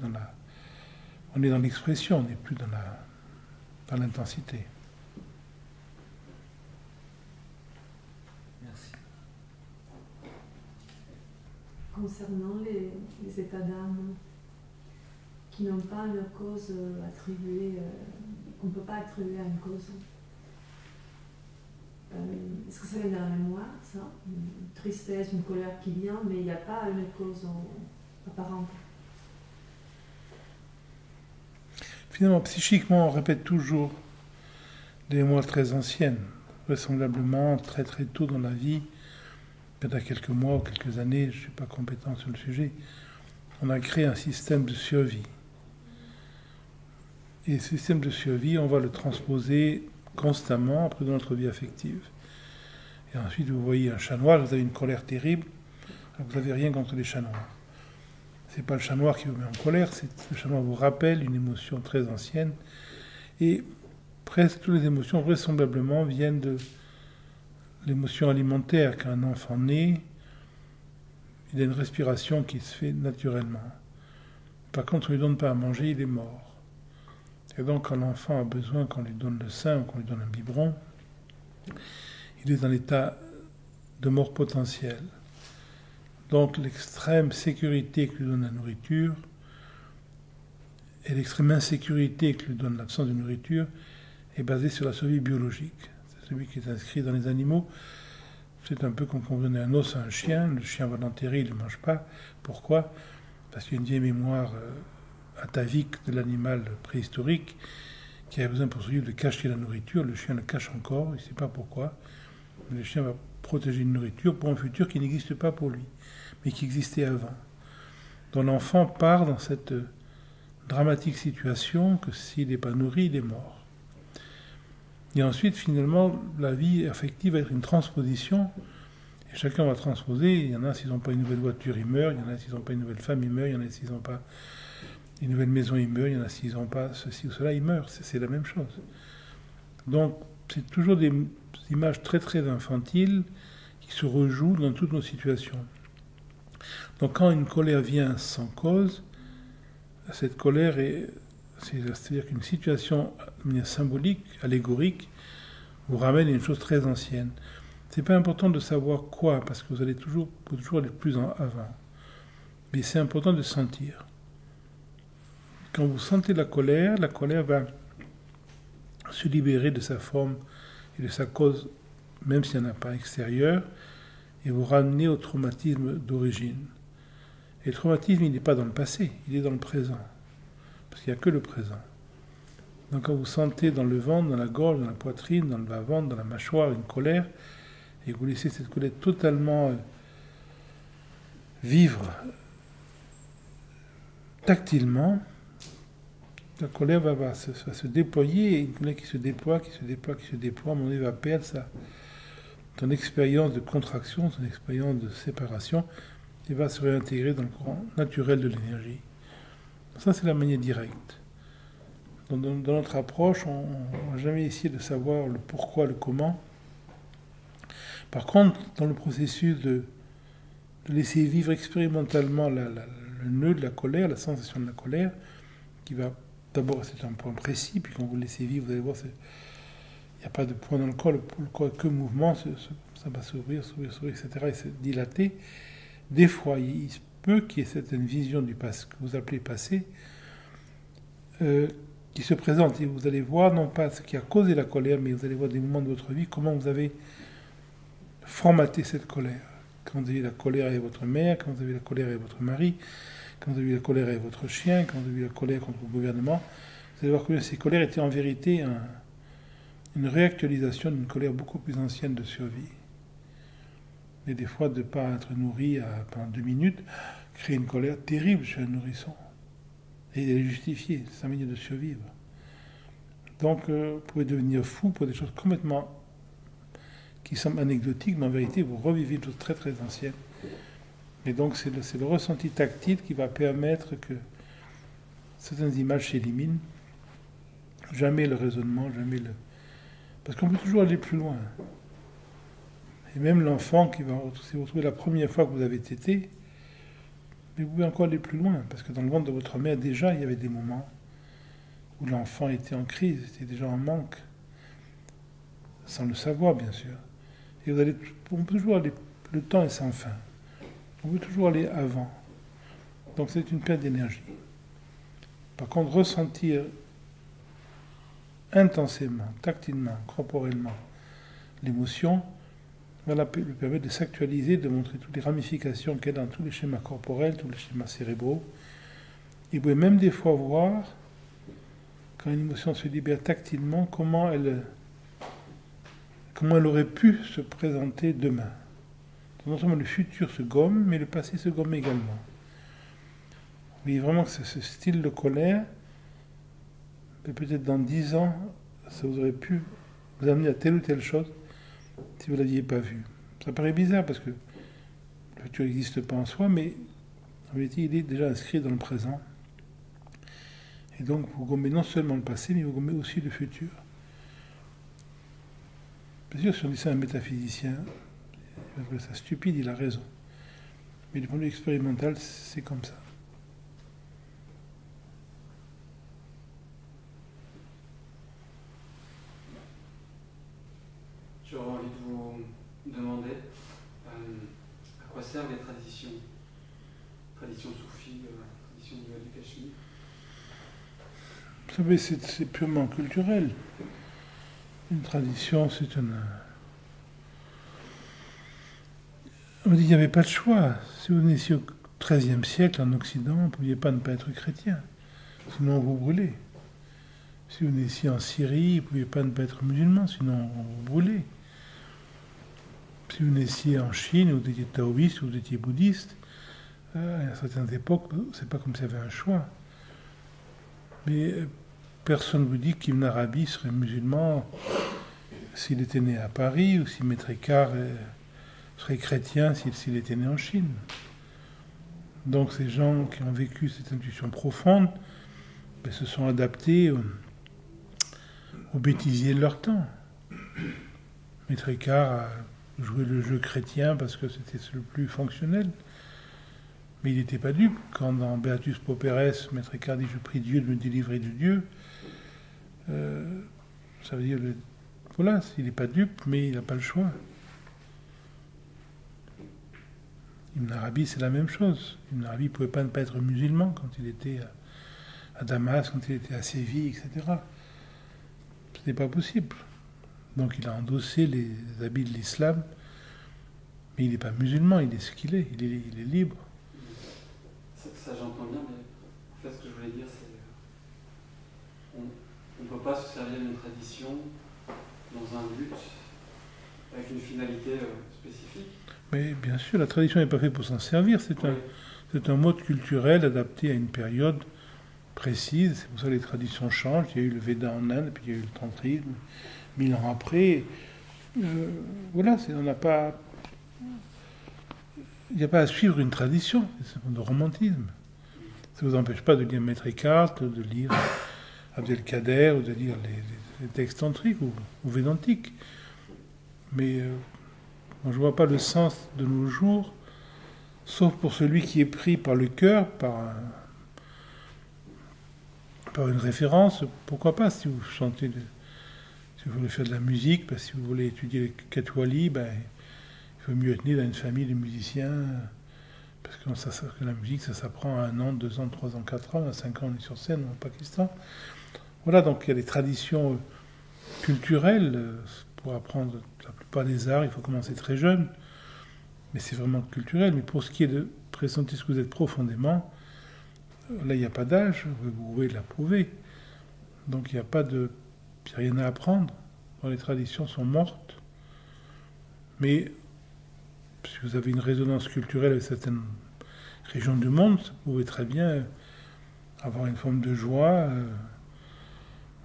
dans l'expression, on n'est plus dans l'intensité. Merci. Concernant les états d'âme qui n'ont pas une cause attribuée, qu'on ne peut pas attribuer à une cause, est-ce que ça vient de la mémoire, ça? Une tristesse, une colère qui vient, mais il n'y a pas une cause apparente. Finalement, psychiquement, on répète toujours des mémoires très anciennes, vraisemblablement très très tôt dans la vie, peut-être à quelques mois ou quelques années, je ne suis pas compétent sur le sujet, on a créé un système de survie. Et ce système de survie, on va le transposer constamment après dans notre vie affective. Et ensuite, vous voyez un chat noir, vous avez une colère terrible, vous n'avez rien contre les chats noirs. C'est pas le chat noir qui vous met en colère, le chat noir vous rappelle une émotion très ancienne. Et presque toutes les émotions, vraisemblablement, viennent de l'émotion alimentaire. Quand un enfant naît, il a une respiration qui se fait naturellement. Par contre, on ne lui donne pas à manger, il est mort. Et donc, quand l'enfant a besoin qu'on lui donne le sein ou qu'on lui donne un biberon, il est dans l'état de mort potentielle. Donc, l'extrême sécurité que lui donne la nourriture et l'extrême insécurité que lui donne l'absence de nourriture est basée sur la survie biologique. C'est celui qui est inscrit dans les animaux. C'est un peu comme quand on donne un os à un chien. Le chien va l'enterrer, il ne le mange pas. Pourquoi ? Parce qu'il y a une vieille mémoire atavique de l'animal préhistorique qui avait besoin pour survivre de cacher la nourriture. Le chien le cache encore, il ne sait pas pourquoi. Mais le chien va protéger une nourriture pour un futur qui n'existe pas pour lui, mais qui existait avant. Donc l'enfant part dans cette dramatique situation que s'il n'est pas nourri, il est mort. Et ensuite, finalement, la vie affective va être une transposition, et chacun va transposer. Il y en a, s'ils n'ont pas une nouvelle voiture, ils meurent. Il y en a, s'ils n'ont pas une nouvelle femme, ils meurent. Il y en a, s'ils n'ont pas une nouvelle maison, ils meurent. Il y en a, s'ils n'ont pas ceci ou cela, ils meurent. C'est la même chose. Donc, c'est toujours des images très très infantiles qui se rejouent dans toutes nos situations. Donc quand une colère vient sans cause, cette colère c'est-à-dire qu'une situation de manière symbolique, allégorique, vous ramène à une chose très ancienne. C'est pas important de savoir quoi, parce que vous allez toujours aller plus avant. Mais c'est important de sentir. Quand vous sentez la colère va se libérer de sa forme et de sa cause, même s'il n'y en a pas extérieure, et vous ramener au traumatisme d'origine. Et le traumatisme, il n'est pas dans le passé, il est dans le présent. Parce qu'il n'y a que le présent. Donc quand vous sentez dans le ventre, dans la gorge, dans la poitrine, dans le bas-ventre, dans la mâchoire, une colère, et vous laissez cette colère totalement vivre tactilement, la colère va se déployer, et une colère qui se déploie, à un moment donné va perdre son expérience de contraction, son expérience de séparation, et va se réintégrer dans le courant naturel de l'énergie. Ça, c'est la manière directe. dans notre approche, on n'a jamais essayé de savoir le pourquoi, le comment. Par contre, dans le processus de laisser vivre expérimentalement le nœud de la colère, la sensation de la colère, qui va d'abord, c'est un point précis, puis quand vous le laissez vivre, vous allez voir, il n'y a pas de point dans le corps que mouvement, ça va s'ouvrir, etc., et se dilater. Des fois, il se peut qu'il y ait certaines visions du passé, que vous appelez passé, qui se présentent, et vous allez voir, non pas ce qui a causé la colère, mais vous allez voir des moments de votre vie, comment vous avez formaté cette colère. Quand vous avez la colère avec votre mère, quand vous avez la colère avec votre mari, quand vous avez la colère avec votre chien, quand vous avez la colère contre le gouvernement, vous allez voir que ces colères étaient en vérité une réactualisation d'une colère beaucoup plus ancienne de survie. Et des fois, de ne pas être nourri pendant 2 minutes, créer une colère terrible chez un nourrisson. Et elle est justifiée, c'est sa manière de survivre. Donc, vous pouvez devenir fou pour des choses complètement qui semblent anecdotiques, mais en vérité, vous revivez des choses très très anciennes. Et donc, c'est le ressenti tactile qui va permettre que certaines images s'éliminent. Jamais le raisonnement, jamais le... Parce qu'on peut toujours aller plus loin. Et même l'enfant qui va se retrouver la première fois que vous avez tété, mais vous pouvez encore aller plus loin, parce que dans le ventre de votre mère, déjà, il y avait des moments où l'enfant était en crise, était déjà en manque, sans le savoir, bien sûr. Et on peut toujours aller, le temps est sans fin. On peut toujours aller avant. Donc c'est une perte d'énergie. Par contre, ressentir intensément, tactilement, corporellement, l'émotion, va lui permettre de s'actualiser, de montrer toutes les ramifications qu'il y a dans tous les schémas corporels, tous les schémas cérébraux. Et vous pouvez même des fois voir, quand une émotion se libère tactilement, comment elle aurait pu se présenter demain. Non seulement le futur se gomme, mais le passé se gomme également. Vous voyez vraiment que ce style de colère, peut-être dans 10 ans, ça vous aurait pu vous amener à telle ou telle chose si vous ne l'aviez pas vu. Ça paraît bizarre parce que le futur n'existe pas en soi, mais en vérité, il est déjà inscrit dans le présent. Et donc, vous gommez non seulement le passé, mais vous gommez aussi le futur. Bien sûr, si on dit ça à un métaphysicien, il va trouver ça stupide, il a raison. Mais du point de vue expérimental, c'est comme ça. J'aurais envie de vous demander à quoi servent les traditions soufis, traditions du Cachemire. Vous savez, c'est purement culturel. Une tradition, c'est une... On dit qu'il n'y avait pas de choix. Si vous venez ici au XIIIe siècle, en Occident, vous ne pouviez pas ne pas être chrétien. Sinon, vous brûlez. Si vous venez ici en Syrie, vous ne pouviez pas ne pas être musulman, sinon vous brûlez. Si vous venez ici en Chine, vous étiez taoïste, vous étiez bouddhiste, à certaines époques, c'est pas comme s'il y avait un choix. Mais personne ne vous dit qu'Ibn Arabi serait musulman s'il était né à Paris, ou si Maître Eckhart serait chrétien s'il était né en Chine. Donc ces gens qui ont vécu cette intuition profonde se sont adaptés aux bêtisiers de leur temps. Maître Eckhart a joué le jeu chrétien parce que c'était le plus fonctionnel. Mais il n'était pas dupe. Quand dans Beatus Pauperes, Maître Eckhart dit « Je prie Dieu de me délivrer de Dieu », ça veut dire, voilà, il n'est pas dupe, mais il n'a pas le choix. Ibn Arabi, c'est la même chose. Ibn Arabi ne pouvait pas ne pas être musulman quand il était à Damas, quand il était à Séville, etc. Ce n'était pas possible. Donc il a endossé les habits de l'islam, mais il n'est pas musulman, il est ce qu'il est, il est libre. Ça j'entends bien, mais en fait ce que je voulais dire c'est on ne peut pas se servir d'une tradition dans un but avec une finalité spécifique. Mais bien sûr, la tradition n'est pas faite pour s'en servir, c'est un mode culturel adapté à une période précise, c'est pour ça que les traditions changent. Il y a eu le Veda en Inde, puis il y a eu le tantrisme, 1000 ans après. Voilà, on n'a pas... Il n'y a pas à suivre une tradition, c'est un de romantisme. Ça ne vous empêche pas de lire Maître Eckhart, de lire Abdelkader ou de lire les textes tantriques ou védantiques. Mais moi, je ne vois pas le sens de nos jours, sauf pour celui qui est pris par le cœur, par une référence. Pourquoi pas, si vous chantez, si vous voulez faire de la musique, si vous voulez étudier les Katwali, il vaut mieux être né dans une famille de musiciens, parce que la musique, ça s'apprend à 1 an, 2 ans, 3 ans, 4 ans, à 5 ans, on est sur scène au Pakistan. Voilà, donc il y a des traditions culturelles. Pour apprendre la plupart des arts, il faut commencer très jeune, mais c'est vraiment culturel. Mais pour ce qui est de présenter ce que vous êtes profondément, là, il n'y a pas d'âge, vous pouvez l'approuver. Donc il n'y a rien à apprendre. Les traditions sont mortes. Mais si vous avez une résonance culturelle avec certaines régions du monde, vous pouvez très bien avoir une forme de joie,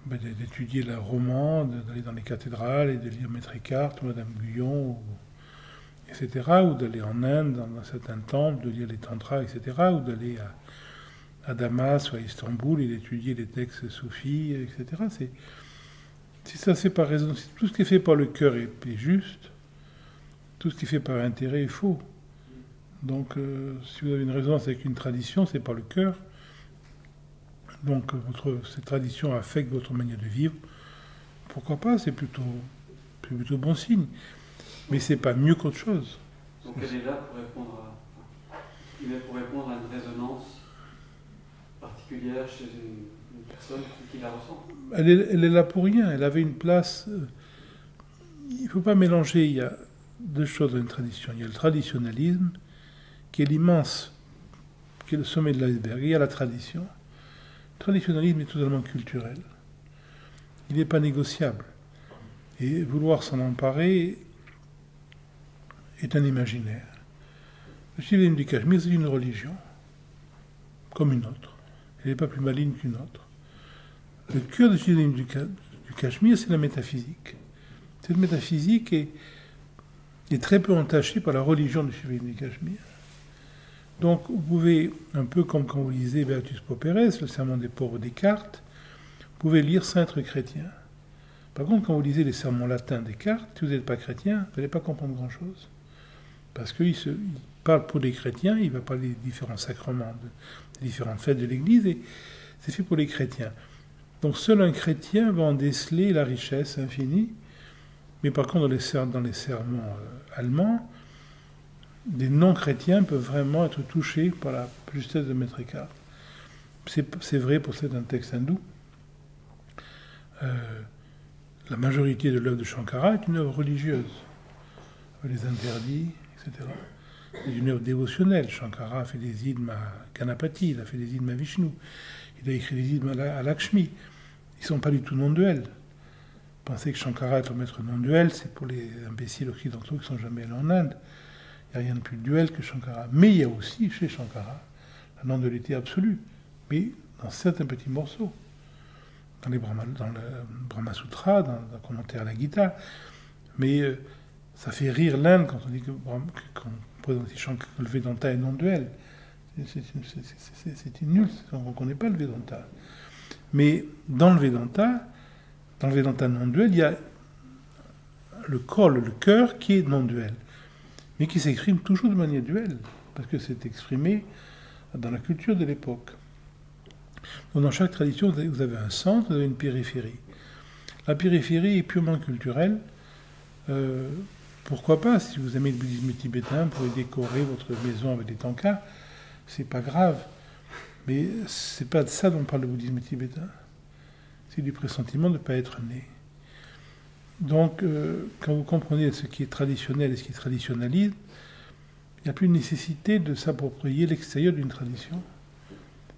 d'étudier la roman, d'aller dans les cathédrales et de lire Maître Eckhart ou Madame Guyon, etc., ou d'aller en Inde, dans certains temples, de lire les tantras, etc., ou d'aller à Damas ou à Istanbul et d'étudier les textes soufis, etc. Si ça c'est par raison, si tout ce qui est fait par le cœur est juste, tout ce qui est fait par intérêt est faux. Donc, si vous avez une résonance avec une tradition, c'est par le cœur. Donc, cette tradition affecte votre manière de vivre. Pourquoi pas ? C'est plutôt bon signe. Mais c'est pas mieux qu'autre chose. Donc, elle est là pour répondre à une résonance particulière chez une personne qui la ressent. Elle est là pour rien. Elle avait une place. Il ne faut pas mélanger. Il y a deux choses dans une tradition. Il y a le traditionnalisme, qui est l'immense, qui est le sommet de l'iceberg. Et il y a la tradition. Le traditionnalisme est totalement culturel. Il n'est pas négociable. Et vouloir s'en emparer est un imaginaire. Le shivaïsme du Cachemire, c'est une religion, comme une autre. Elle n'est pas plus maligne qu'une autre. Le cœur du shivaïsme du Cachemire, c'est la métaphysique. Cette métaphysique est très peu entachée par la religion du shivaïsme du Cachemire. Donc, vous pouvez, un peu comme quand vous lisez Beatus Pauperes, le sermon des pauvres Descartes, vous pouvez lire sans être chrétien. Par contre, quand vous lisez les sermons latins des Descartes, si vous n'êtes pas chrétien, vous n'allez pas comprendre grand-chose. Parce qu'il parle pour les chrétiens, il va parler des différents sacrements, des différentes fêtes de l'Église, et c'est fait pour les chrétiens. Donc seul un chrétien va en déceler la richesse infinie, mais par contre dans les sermons allemands, des non-chrétiens peuvent vraiment être touchés par la justesse de Maître Eckhart. C'est vrai pour certains textes hindous. La majorité de l'œuvre de Shankara est une œuvre religieuse, les interdits, etc. C'est une œuvre dévotionnelle. Shankara a fait des hymnes à Ganapati, il a fait des hymnes à Vishnu, il a écrit des hymnes à Lakshmi. Ils ne sont pas du tout non-duels. Penser que Shankara est un maître non-duel, c'est pour les imbéciles occidentaux qui ne sont jamais allés en Inde. Il n'y a rien de plus duel que Shankara. Mais il y a aussi chez Shankara la non-dualité absolue, mais dans certains petits morceaux. Dans le Brahma Sutra, dans un commentaire à la Gita. Mais ça fait rire l'Inde quand on dit que le Vedanta est non-duel. C'est nul, on ne reconnaît pas le Vedanta. Mais dans le Vedanta non-duel, il y a le cœur qui est non-duel, mais qui s'exprime toujours de manière duelle, parce que c'est exprimé dans la culture de l'époque. Donc dans chaque tradition, vous avez un centre, vous avez une périphérie. La périphérie est purement culturelle. Pourquoi pas, si vous aimez le bouddhisme tibétain, vous pouvez décorer votre maison avec des tankas, c'est pas grave. Mais c'est pas de ça dont parle le bouddhisme tibétain. C'est du pressentiment de ne pas être né. Donc, quand vous comprenez ce qui est traditionnel et ce qui est traditionnalisme, il n'y a plus de nécessité de s'approprier l'extérieur d'une tradition.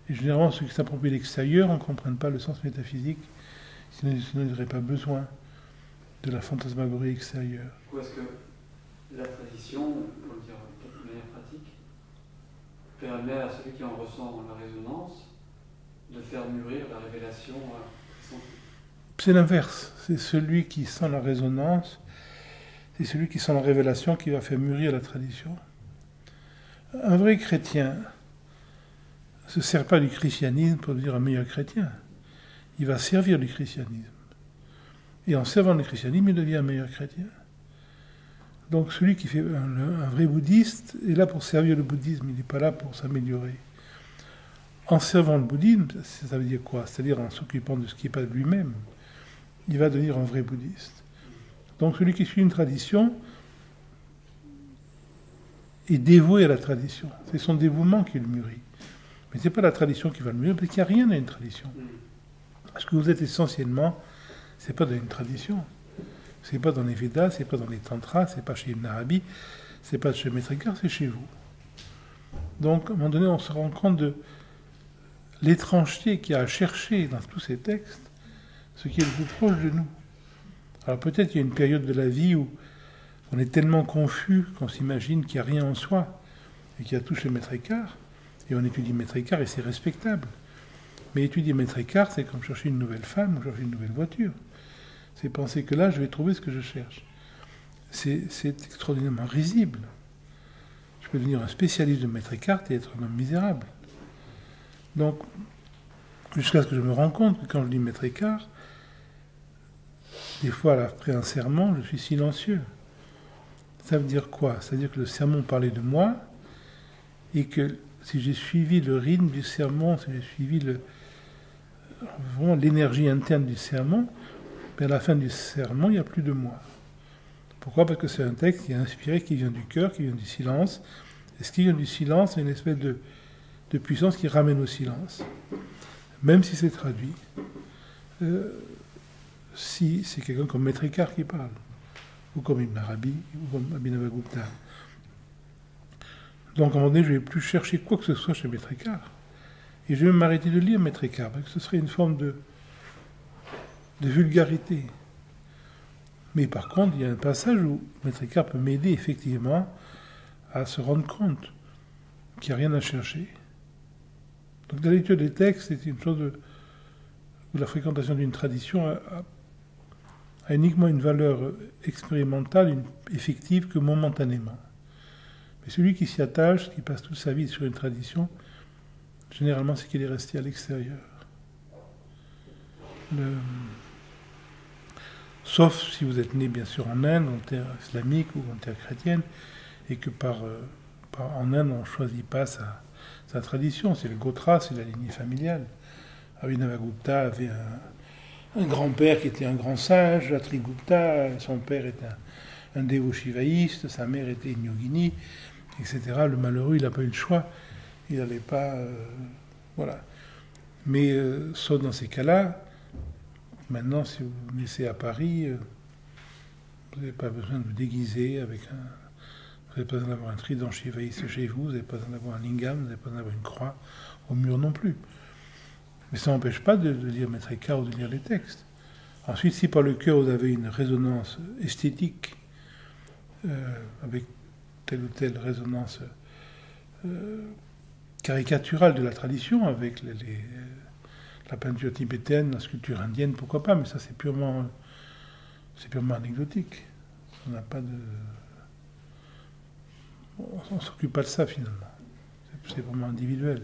Et généralement, ceux qui s'approprient l'extérieur ne comprennent pas le sens métaphysique, sinon ils n'auraient pas besoin de la fantasmagorie extérieure. Du coup, est-ce que la tradition, pour le dire de manière pratique, permet à celui qui en ressent la résonance de faire mûrir la révélation C'est l'inverse. C'est celui qui sent la résonance, c'est celui qui sent la révélation qui va faire mûrir la tradition. Un vrai chrétien ne se sert pas du christianisme pour devenir un meilleur chrétien. il va servir le christianisme. Et en servant le christianisme, il devient un meilleur chrétien. Donc celui qui fait un vrai bouddhiste est là pour servir le bouddhisme, il n'est pas là pour s'améliorer. En servant le bouddhisme, ça veut dire quoi? C'est-à-dire en s'occupant de ce qui n'est pas de lui-même, il va devenir un vrai bouddhiste. Donc celui qui suit une tradition est dévoué à la tradition. C'est son dévouement qui le mûrit. Mais ce n'est pas la tradition qui va le mûrir, parce qu'il n'y a rien à une tradition. Ce que vous êtes essentiellement, ce n'est pas dans une tradition. Ce n'est pas dans les Védas, ce n'est pas dans les Tantras, ce n'est pas chez Ibn Arabi, ce n'est pas chez Maître Eckhart, c'est chez vous. Donc, à un moment donné, on se rend compte de l'étrangeté qu'il y a à chercher dans tous ces textes, ce qui est le plus proche de nous. Alors peut-être qu'il y a une période de la vie où on est tellement confus qu'on s'imagine qu'il n'y a rien en soi, et qu'il y a tout chez Maître Eckhart, et on étudie Maître Eckhart, et c'est respectable. Mais étudier Maître Eckhart, c'est comme chercher une nouvelle femme ou chercher une nouvelle voiture. C'est penser que là, je vais trouver ce que je cherche. C'est extraordinairement risible. Je peux devenir un spécialiste de Maître Eckhart et être un homme misérable. Donc, jusqu'à ce que je me rende compte que quand je lis Maître Eckhart, des fois, après un sermon, je suis silencieux. Ça veut dire quoi? Ça veut dire que le sermon parlait de moi, et que si j'ai suivi le rythme du sermon, si j'ai suivi vraiment l'énergie interne du sermon, mais à la fin du sermon, il n'y a plus de moi. Pourquoi? Parce que c'est un texte qui est inspiré, qui vient du cœur, qui vient du silence. Et ce qui vient du silence, c'est une espèce de puissance qui ramène au silence. Même si c'est traduit. Si c'est quelqu'un comme Maître Eckhart qui parle, ou comme Ibn Arabi, ou comme Abhinavagupta. Donc à un moment donné, je ne vais plus chercher quoi que ce soit chez Maître Eckhart. Et je vais m'arrêter de lire Maître Eckhart, parce que ce serait une forme de vulgarité. Mais par contre, il y a un passage où Maître Eckhart peut m'aider effectivement à se rendre compte qu'il n'y a rien à chercher. Donc la lecture des textes, c'est une chose où la fréquentation d'une tradition a uniquement une valeur expérimentale, effective, que momentanément. Mais celui qui s'y attache, qui passe toute sa vie sur une tradition, généralement c'est qu'il est resté à l'extérieur. Sauf si vous êtes né bien sûr en Inde, en terre islamique ou en terre chrétienne, et que en Inde on ne choisit pas sa tradition, c'est le Gotra, c'est la lignée familiale. Abhinavagupta avait un grand-père qui était un grand sage, Atrigupta, son père était un dévot shivaïste, sa mère était une yogini, etc. Le malheureux, il n'a pas eu le choix, il n'allait pas... voilà. Mais sauf dans ces cas-là, maintenant, si vous naissez à Paris, vous n'avez pas besoin de vous déguiser avec vous n'avez pas besoin d'avoir un trident shivaïste chez vous, vous n'avez pas besoin d'avoir un lingam, vous n'avez pas besoin d'avoir une croix au mur non plus. Mais ça n'empêche pas de lire Maître Eckhart ou de lire les textes. Ensuite, si par le cœur vous avez une résonance esthétique, avec telle ou telle résonance caricaturale de la tradition, avec la peinture tibétaine, la sculpture indienne, pourquoi pas, mais ça c'est purement anecdotique. On n'a pas de... On ne s'occupe pas de ça finalement. C'est vraiment individuel.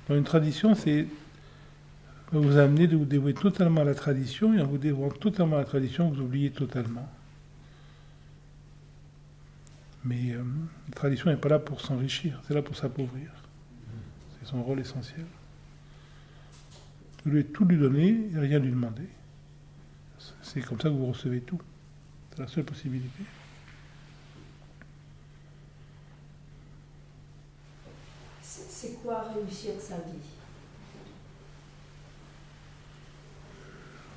Dans une tradition, c'est vous amener de vous dévouer totalement à la tradition, et en vous dévouant totalement à la tradition, vous oubliez totalement. Mais la tradition n'est pas là pour s'enrichir, c'est là pour s'appauvrir. C'est son rôle essentiel. Vous devez tout lui donner et rien lui demander. C'est comme ça que vous recevez tout. C'est la seule possibilité. C'est quoi réussir sa vie?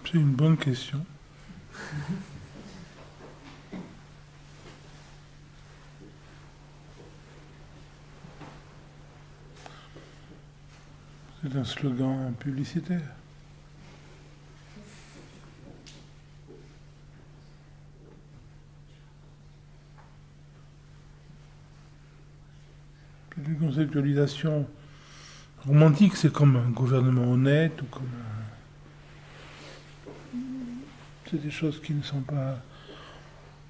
C'est une bonne question. C'est un slogan publicitaire. C'est une conceptualisation romantique, c'est comme un gouvernement honnête, ou comme c'est des choses qui ne sont pas...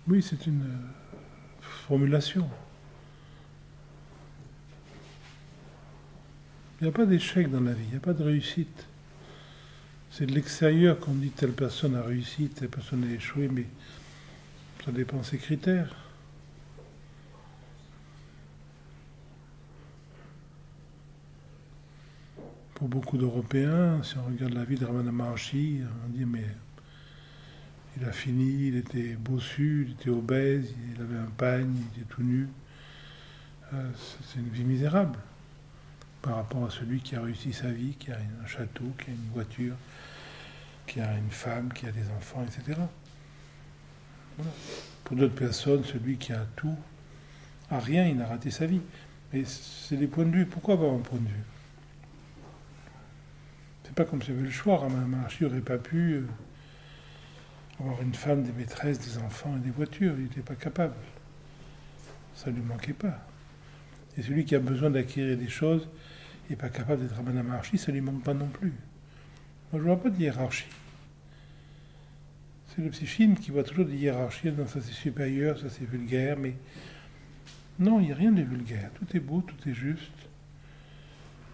Oui, c'est une formulation. Il n'y a pas d'échec dans la vie, il n'y a pas de réussite. C'est de l'extérieur qu'on dit telle personne a réussi, telle personne a échoué, mais ça dépend de ses critères. Pour beaucoup d'Européens, si on regarde la vie de Ramana Maharshi, on dit mais il a fini, il était bossu, il était obèse, il avait un pagne, il était tout nu. C'est une vie misérable par rapport à celui qui a réussi sa vie, qui a un château, qui a une voiture, qui a une femme, qui a des enfants, etc. Voilà. Pour d'autres personnes, celui qui a tout, a rien, il a raté sa vie. Mais c'est des points de vue. Pourquoi avoir un point de vue? C'est pas comme s'il y avait le choix. Ramana Maharshi n'aurait pas pu avoir une femme, des maîtresses, des enfants et des voitures. Il n'était pas capable. Ça ne lui manquait pas. Et celui qui a besoin d'acquérir des choses n'est pas capable d'être Ramana Maharshi, ça ne lui manque pas non plus. Moi, je ne vois pas de hiérarchie. C'est le psychisme qui voit toujours des hiérarchies. Non, ça c'est supérieur, ça c'est vulgaire, mais non, il n'y a rien de vulgaire. Tout est beau, tout est juste.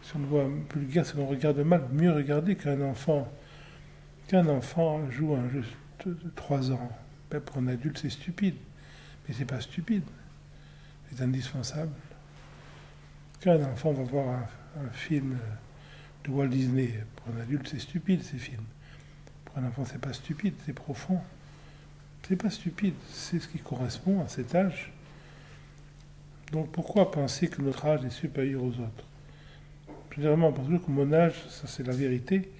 Si on le voit vulgaire, c'est qu'on regarde mal. Mieux regarder qu'un enfant joue un jeu de 3 ans. Ben, pour un adulte, c'est stupide. Mais c'est pas stupide. C'est indispensable. Quand un enfant va voir un film de Walt Disney, pour un adulte, c'est stupide, ces films. Pour un enfant, c'est pas stupide, c'est profond. C'est pas stupide, c'est ce qui correspond à cet âge. Donc pourquoi penser que notre âge est supérieur aux autres? Généralement, on pense toujours que mon âge, ça c'est la vérité,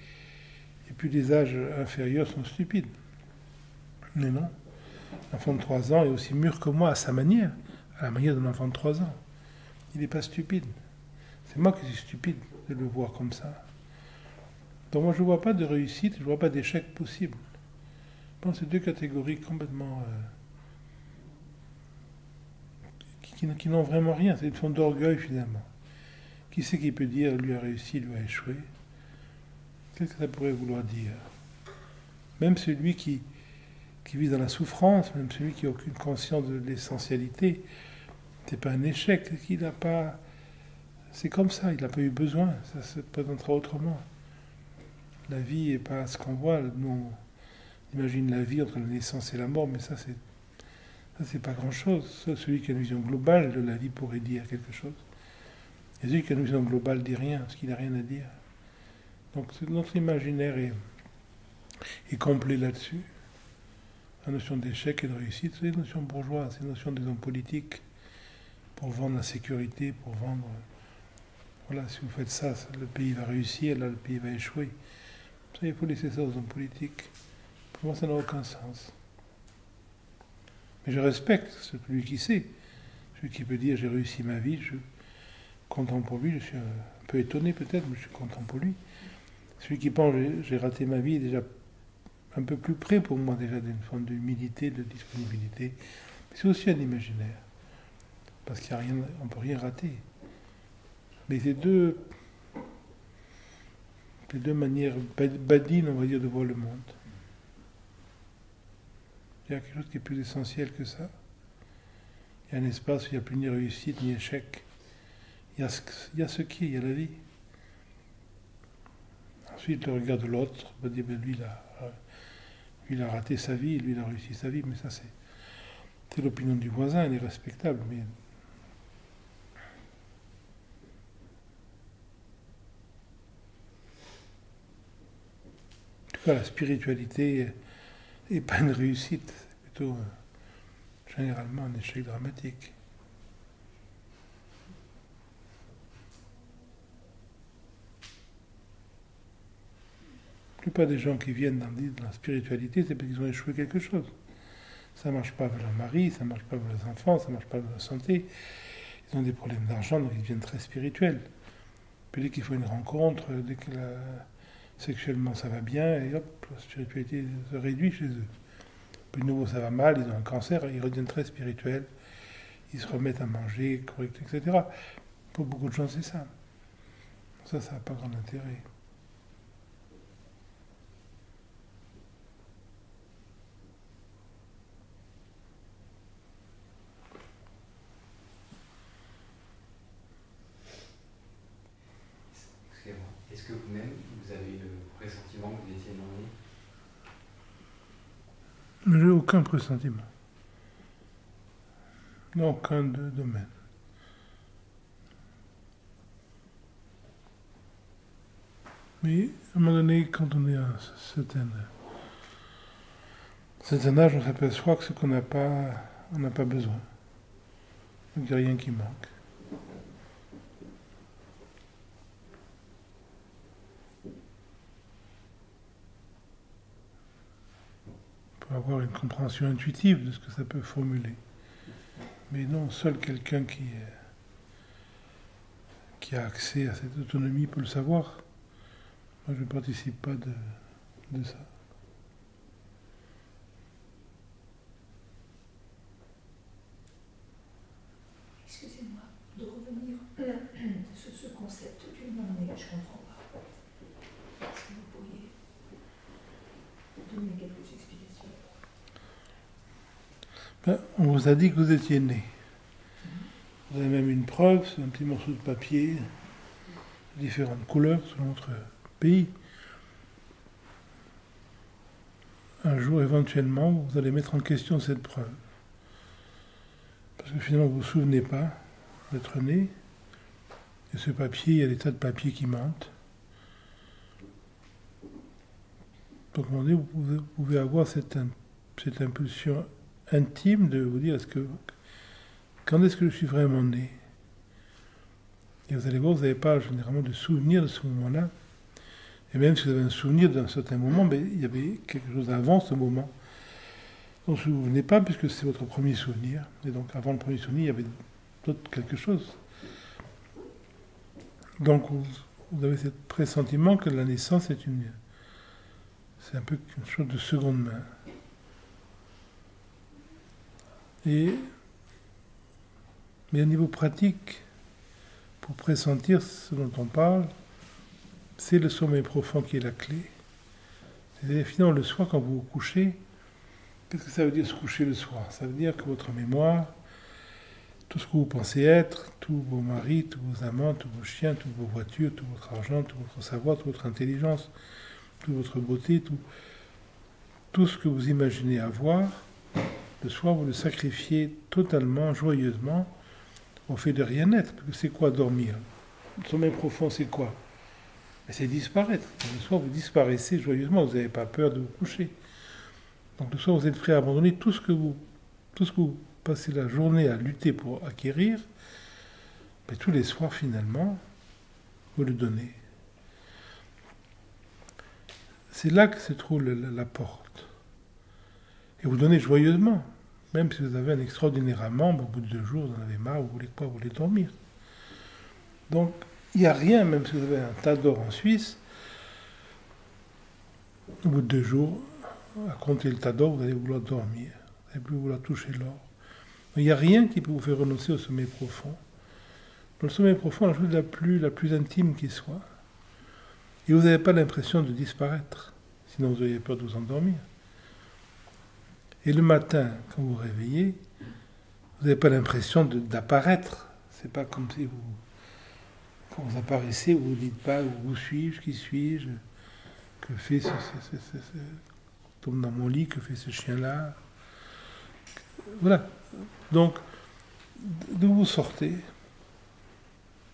et puis les âges inférieurs sont stupides. Mais non. L'enfant de 3 ans est aussi mûr que moi à sa manière, à la manière d'un enfant de 3 ans. Il n'est pas stupide. C'est moi qui suis stupide de le voir comme ça. Donc moi je ne vois pas de réussite, je ne vois pas d'échec possible. Bon, c'est 2 catégories complètement qui n'ont vraiment rien. C'est une forme d'orgueil finalement. Qui c'est qui peut dire lui a réussi, lui a échoué? Qu'est-ce que ça pourrait vouloir dire? Même celui qui vit dans la souffrance, même celui qui n'a aucune conscience de l'essentialité, c'est pas un échec, c'est qu'il n'a pas... C'est comme ça, il n'a pas eu besoin, ça se présentera autrement. La vie n'est pas ce qu'on voit, nous on imagine la vie entre la naissance et la mort, mais ça c'est pas grand-chose. Ça, celui qui a une vision globale de la vie pourrait dire quelque chose. Et celui qui a une vision globale dit rien, parce qu'il n'a rien à dire. Donc notre imaginaire est complet là-dessus. La notion d'échec et de réussite, c'est une notion bourgeoise, c'est une notion des hommes politiques pour vendre la sécurité, pour vendre... Voilà, si vous faites ça, le pays va réussir, là le pays va échouer. Ça, il faut laisser ça aux hommes politiques. Pour moi, ça n'a aucun sens. Mais je respecte celui qui sait. Celui qui peut dire j'ai réussi ma vie, je suis content pour lui, je suis un peu étonné peut-être, mais je suis content pour lui. Celui qui pense j'ai raté ma vie est déjà un peu plus près pour moi déjà d'une forme d'humilité, de disponibilité. Mais c'est aussi un imaginaire. Parce qu'il n'y a rien, on ne peut rien rater. Mais c'est deux manières badines, on va dire, de voir le monde. Il y a quelque chose qui est plus essentiel que ça. Il y a un espace où il n'y a plus ni réussite ni échec. Il y a ce qui est, il y a la vie. Ensuite, le regard de l'autre va dire, ben, lui, il a raté sa vie, lui, il a réussi sa vie, mais ça, c'est l'opinion du voisin, elle est respectable, mais... En tout cas, la spiritualité n'est pas une réussite, c'est plutôt généralement un échec dramatique. La plupart des gens qui viennent dans la spiritualité, c'est parce qu'ils ont échoué quelque chose. Ça ne marche pas avec leur mari, ça ne marche pas avec leurs enfants, ça ne marche pas avec leur santé. Ils ont des problèmes d'argent, donc ils deviennent très spirituels. Puis dès qu'il faut une rencontre, dès que sexuellement ça va bien, et hop, la spiritualité se réduit chez eux. Puis de nouveau ça va mal, ils ont un cancer, ils redeviennent très spirituels, ils se remettent à manger, correct, etc. Pour beaucoup de gens, c'est ça. Ça n'a pas grand intérêt. Excusez-moi. Est-ce que vous-même, vous avez eu le pressentiment que vous étiez né? Mais j'ai aucun pressentiment. Dans aucun domaine. Mais à un moment donné, quand on est à un certain âge, on s'aperçoit que ce qu'on n'a pas, on n'a pas besoin. Donc il n'y a rien qui manque. On peut avoir une compréhension intuitive de ce que ça peut formuler. Mais non, seul quelqu'un qui a accès à cette autonomie peut le savoir. Moi, je ne participe pas de ça. Excusez-moi de revenir sur ce concept du non-né, je ne comprends pas. Est-ce que vous pourriez donner quelques explications? On vous a dit que vous étiez né. Vous avez même une preuve, c'est un petit morceau de papier, de différentes couleurs selon votre pays. Un jour, éventuellement, vous allez mettre en question cette preuve. Parce que finalement, vous ne vous souvenez pas d'être né. Et ce papier, il y a des tas de papiers qui mentent. Donc, à un moment donné, vous pouvez avoir cette impulsion intime de vous dire quand est-ce que je suis vraiment né? Et vous allez voir, vous n'avez pas généralement de souvenir de ce moment-là. Et même si vous avez un souvenir d'un certain moment, mais il y avait quelque chose avant ce moment. Vous ne vous souvenez pas puisque c'est votre premier souvenir. Et donc avant le premier souvenir, il y avait d'autres quelque chose. Donc vous avez ce pressentiment que la naissance c'est un peu quelque chose de seconde main. Mais au niveau pratique, pour pressentir ce dont on parle, c'est le sommeil profond qui est la clé. C'est-à-dire, finalement, le soir, quand vous vous couchez, qu'est-ce que ça veut dire se coucher le soir? Ça veut dire que votre mémoire, tout ce que vous pensez être, tous vos maris, tous vos amants, tous vos chiens, toutes vos voitures, tout votre argent, tout votre savoir, toute votre intelligence, toute votre beauté, tout ce que vous imaginez avoir, le soir, vous le sacrifiez totalement, joyeusement, au fait de rien être. Parce que c'est quoi dormir? Le sommeil profond, c'est quoi? C'est disparaître. Le soir, vous disparaissez joyeusement, vous n'avez pas peur de vous coucher. Donc le soir, vous êtes prêt à abandonner tout ce que vous passez la journée à lutter pour acquérir, mais tous les soirs, finalement, vous le donnez. C'est là que se trouve la porte. Et vous donnez joyeusement. Même si vous avez un extraordinaire amant, au bout de 2 jours, vous en avez marre, vous voulez quoi? Vous voulez dormir. Donc, il n'y a rien, même si vous avez un tas d'or en Suisse, au bout de 2 jours, à compter le tas d'or, vous allez vouloir dormir. Vous n'allez plus vouloir toucher l'or. Il n'y a rien qui peut vous faire renoncer au sommeil profond. Dans le sommeil profond, la chose la plus intime qui soit. Et vous n'avez pas l'impression de disparaître. Sinon, vous auriez peur de vous endormir. Et le matin, quand vous vous réveillez, vous n'avez pas l'impression d'apparaître. C'est pas comme si quand vous apparaissez, vous ne dites pas où suis-je, qui suis-je, que fait ce tombe dans mon lit, que fait ce chien-là. Voilà. Donc, d'où vous sortez?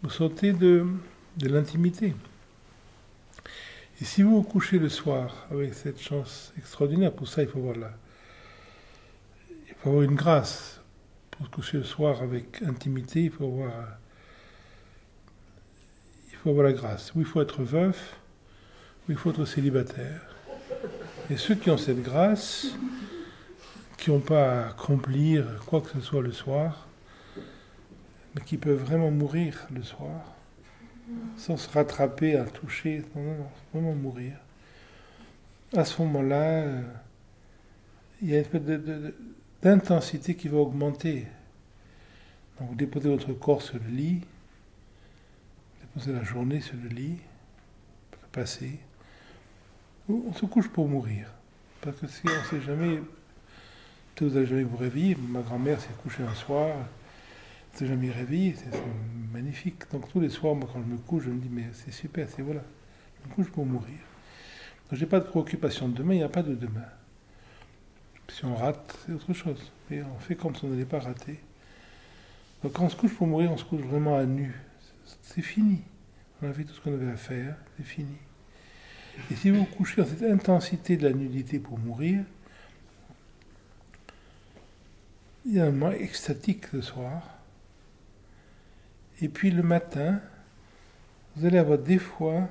Vous sortez de l'intimité. Et si vous vous couchez le soir avec cette chance extraordinaire, pour ça il faut avoir une grâce. Pour se coucher le soir avec intimité, il faut avoir la grâce. Ou il faut être veuf, ou il faut être célibataire. Et ceux qui ont cette grâce, qui n'ont pas à accomplir quoi que ce soit le soir, mais qui peuvent vraiment mourir le soir, sans se rattraper à toucher, non, vraiment mourir. À ce moment-là, il y a une espèce d'intensité qui va augmenter. Donc vous déposez votre corps sur le lit, vous déposez la journée sur le lit, pour passer. On se couche pour mourir. Parce que si on ne sait jamais, peut-être vous n'allez jamais vous réveiller. Ma grand-mère s'est couchée un soir, elle ne s'est jamais réveillée, c'est magnifique. Donc tous les soirs, moi quand je me couche, je me dis mais c'est super, c'est voilà. Je me couche pour mourir. Donc j'ai pas de préoccupation de demain, il n'y a pas de demain. Si on rate, c'est autre chose. Mais on fait comme si on n'allait pas rater. Donc quand on se couche pour mourir, on se couche vraiment à nu. C'est fini. On a fait tout ce qu'on avait à faire, c'est fini. Et si vous vous couchez dans cette intensité de la nudité pour mourir, il y a un moment extatique ce soir. Et puis le matin, vous allez avoir des fois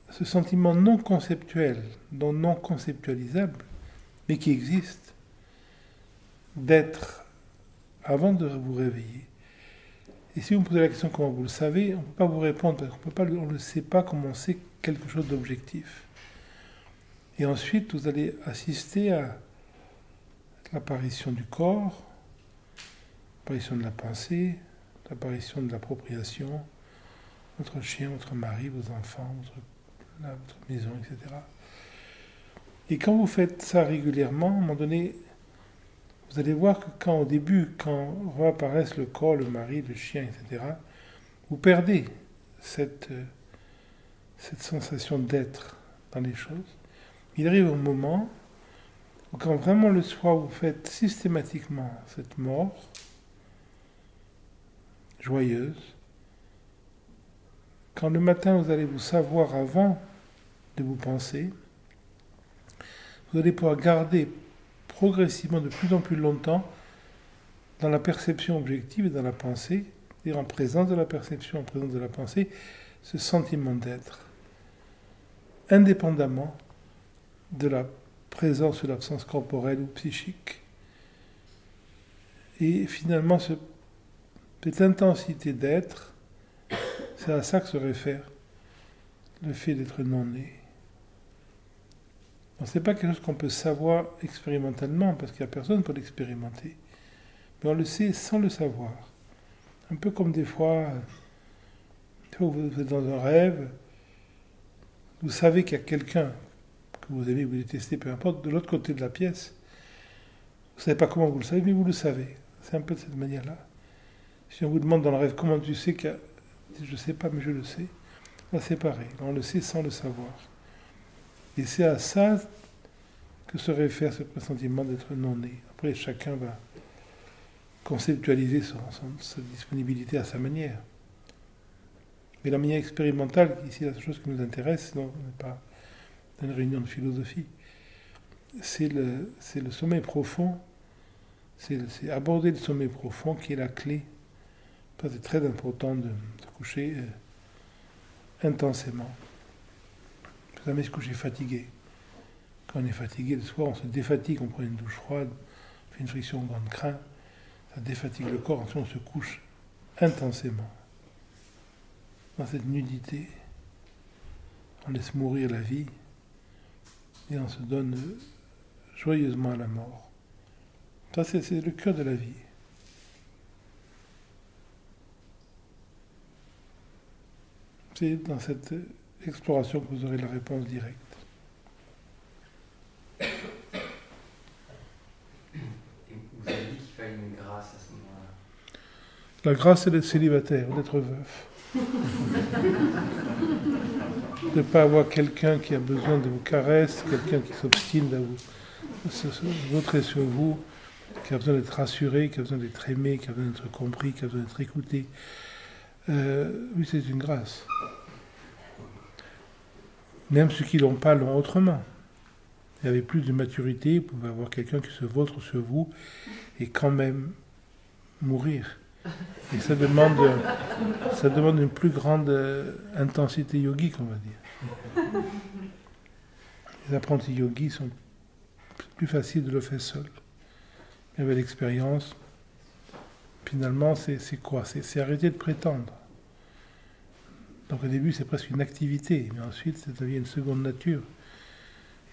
ce sentiment non conceptuel, non conceptualisable, mais qui existe, d'être avant de vous réveiller. Et si vous me posez la question comment vous le savez, on ne peut pas vous répondre parce qu'on ne sait pas comment on sait quelque chose d'objectif. Et ensuite, vous allez assister à l'apparition du corps, l'apparition de la pensée, l'apparition de l'appropriation, votre chien, votre mari, vos enfants, votre maison, etc. Et quand vous faites ça régulièrement, à un moment donné, vous allez voir que au début, quand réapparaissent le corps, le mari, le chien, etc., vous perdez cette sensation d'être dans les choses. Il arrive un moment où quand vraiment le soir vous faites systématiquement cette mort joyeuse, quand le matin vous allez vous savoir avant de vous penser, vous allez pouvoir garder progressivement de plus en plus longtemps dans la perception objective et dans la pensée, c'est-à-dire en présence de la perception, en présence de la pensée, ce sentiment d'être, indépendamment de la présence ou l'absence corporelle ou psychique. Et finalement, cette intensité d'être, c'est à ça que se réfère le fait d'être non-né. Ce n'est pas quelque chose qu'on peut savoir expérimentalement, parce qu'il n'y a personne pour l'expérimenter. Mais on le sait sans le savoir. Un peu comme des fois vous êtes dans un rêve, vous savez qu'il y a quelqu'un que vous aimez, vous détestez, peu importe, de l'autre côté de la pièce. Vous ne savez pas comment vous le savez, mais vous le savez. C'est un peu de cette manière-là. Si on vous demande dans le rêve comment tu sais qu'il y a... Je ne sais pas, mais je le sais. Là, c'est pareil. On le sait sans le savoir. Et c'est à ça que se réfère ce pressentiment d'être non-né. Après, chacun va conceptualiser sa disponibilité à sa manière. Mais la manière expérimentale, ici, la seule chose qui nous intéresse, non, on n'est pas dans une réunion de philosophie, c'est le sommeil profond, c'est aborder le sommeil profond qui est la clé. C'est très important de se coucher intensément. Jamais se coucher fatigué. Quand on est fatigué le soir, on se défatigue, on prend une douche froide, on fait une friction au grand crin, ça défatigue le corps, ensuite on se couche intensément. Dans cette nudité, on laisse mourir la vie et on se donne joyeusement à la mort. Ça, c'est le cœur de la vie. C'est dans cette exploration que vous aurez la réponse directe. Vous avez dit qu'il fallait une grâce à ce moment-là. La grâce, c'est d'être célibataire, d'être veuf. De ne pas avoir quelqu'un qui a besoin de vos caresses, quelqu'un qui s'obstine à vous vautrer sur vous, qui a besoin d'être rassuré, qui a besoin d'être aimé, qui a besoin d'être compris, qui a besoin d'être écouté. Oui, c'est une grâce. Même ceux qui l'ont pas l'ont autrement. Il y avait plus de maturité, vous pouvez avoir quelqu'un qui se vautre sur vous et quand même mourir. Et ça demande une plus grande intensité yogique, on va dire. Les apprentis yogis sont plus faciles de le faire seul. Mais avec l'expérience, finalement, c'est quoi ? C'est arrêter de prétendre. Donc au début, c'est presque une activité, mais ensuite, ça devient une seconde nature.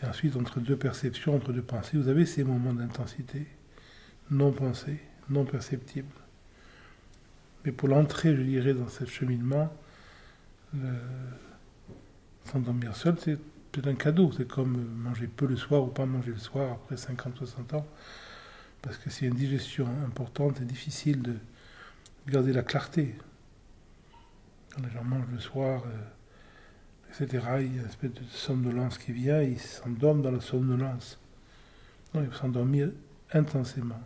Et ensuite, entre deux perceptions, entre deux pensées, vous avez ces moments d'intensité, non pensés, non perceptibles. Mais pour l'entrée, je dirais, dans ce cheminement, s'endormir seul, c'est un cadeau. C'est comme manger peu le soir ou pas manger le soir après 50-60 ans. Parce que c'est une digestion importante et difficile de garder la clarté. Quand les gens mangent le soir, etc. Il y a une espèce de somnolence qui vient, ils s'endorment dans la somnolence. Non, il faut s'endormir intensément.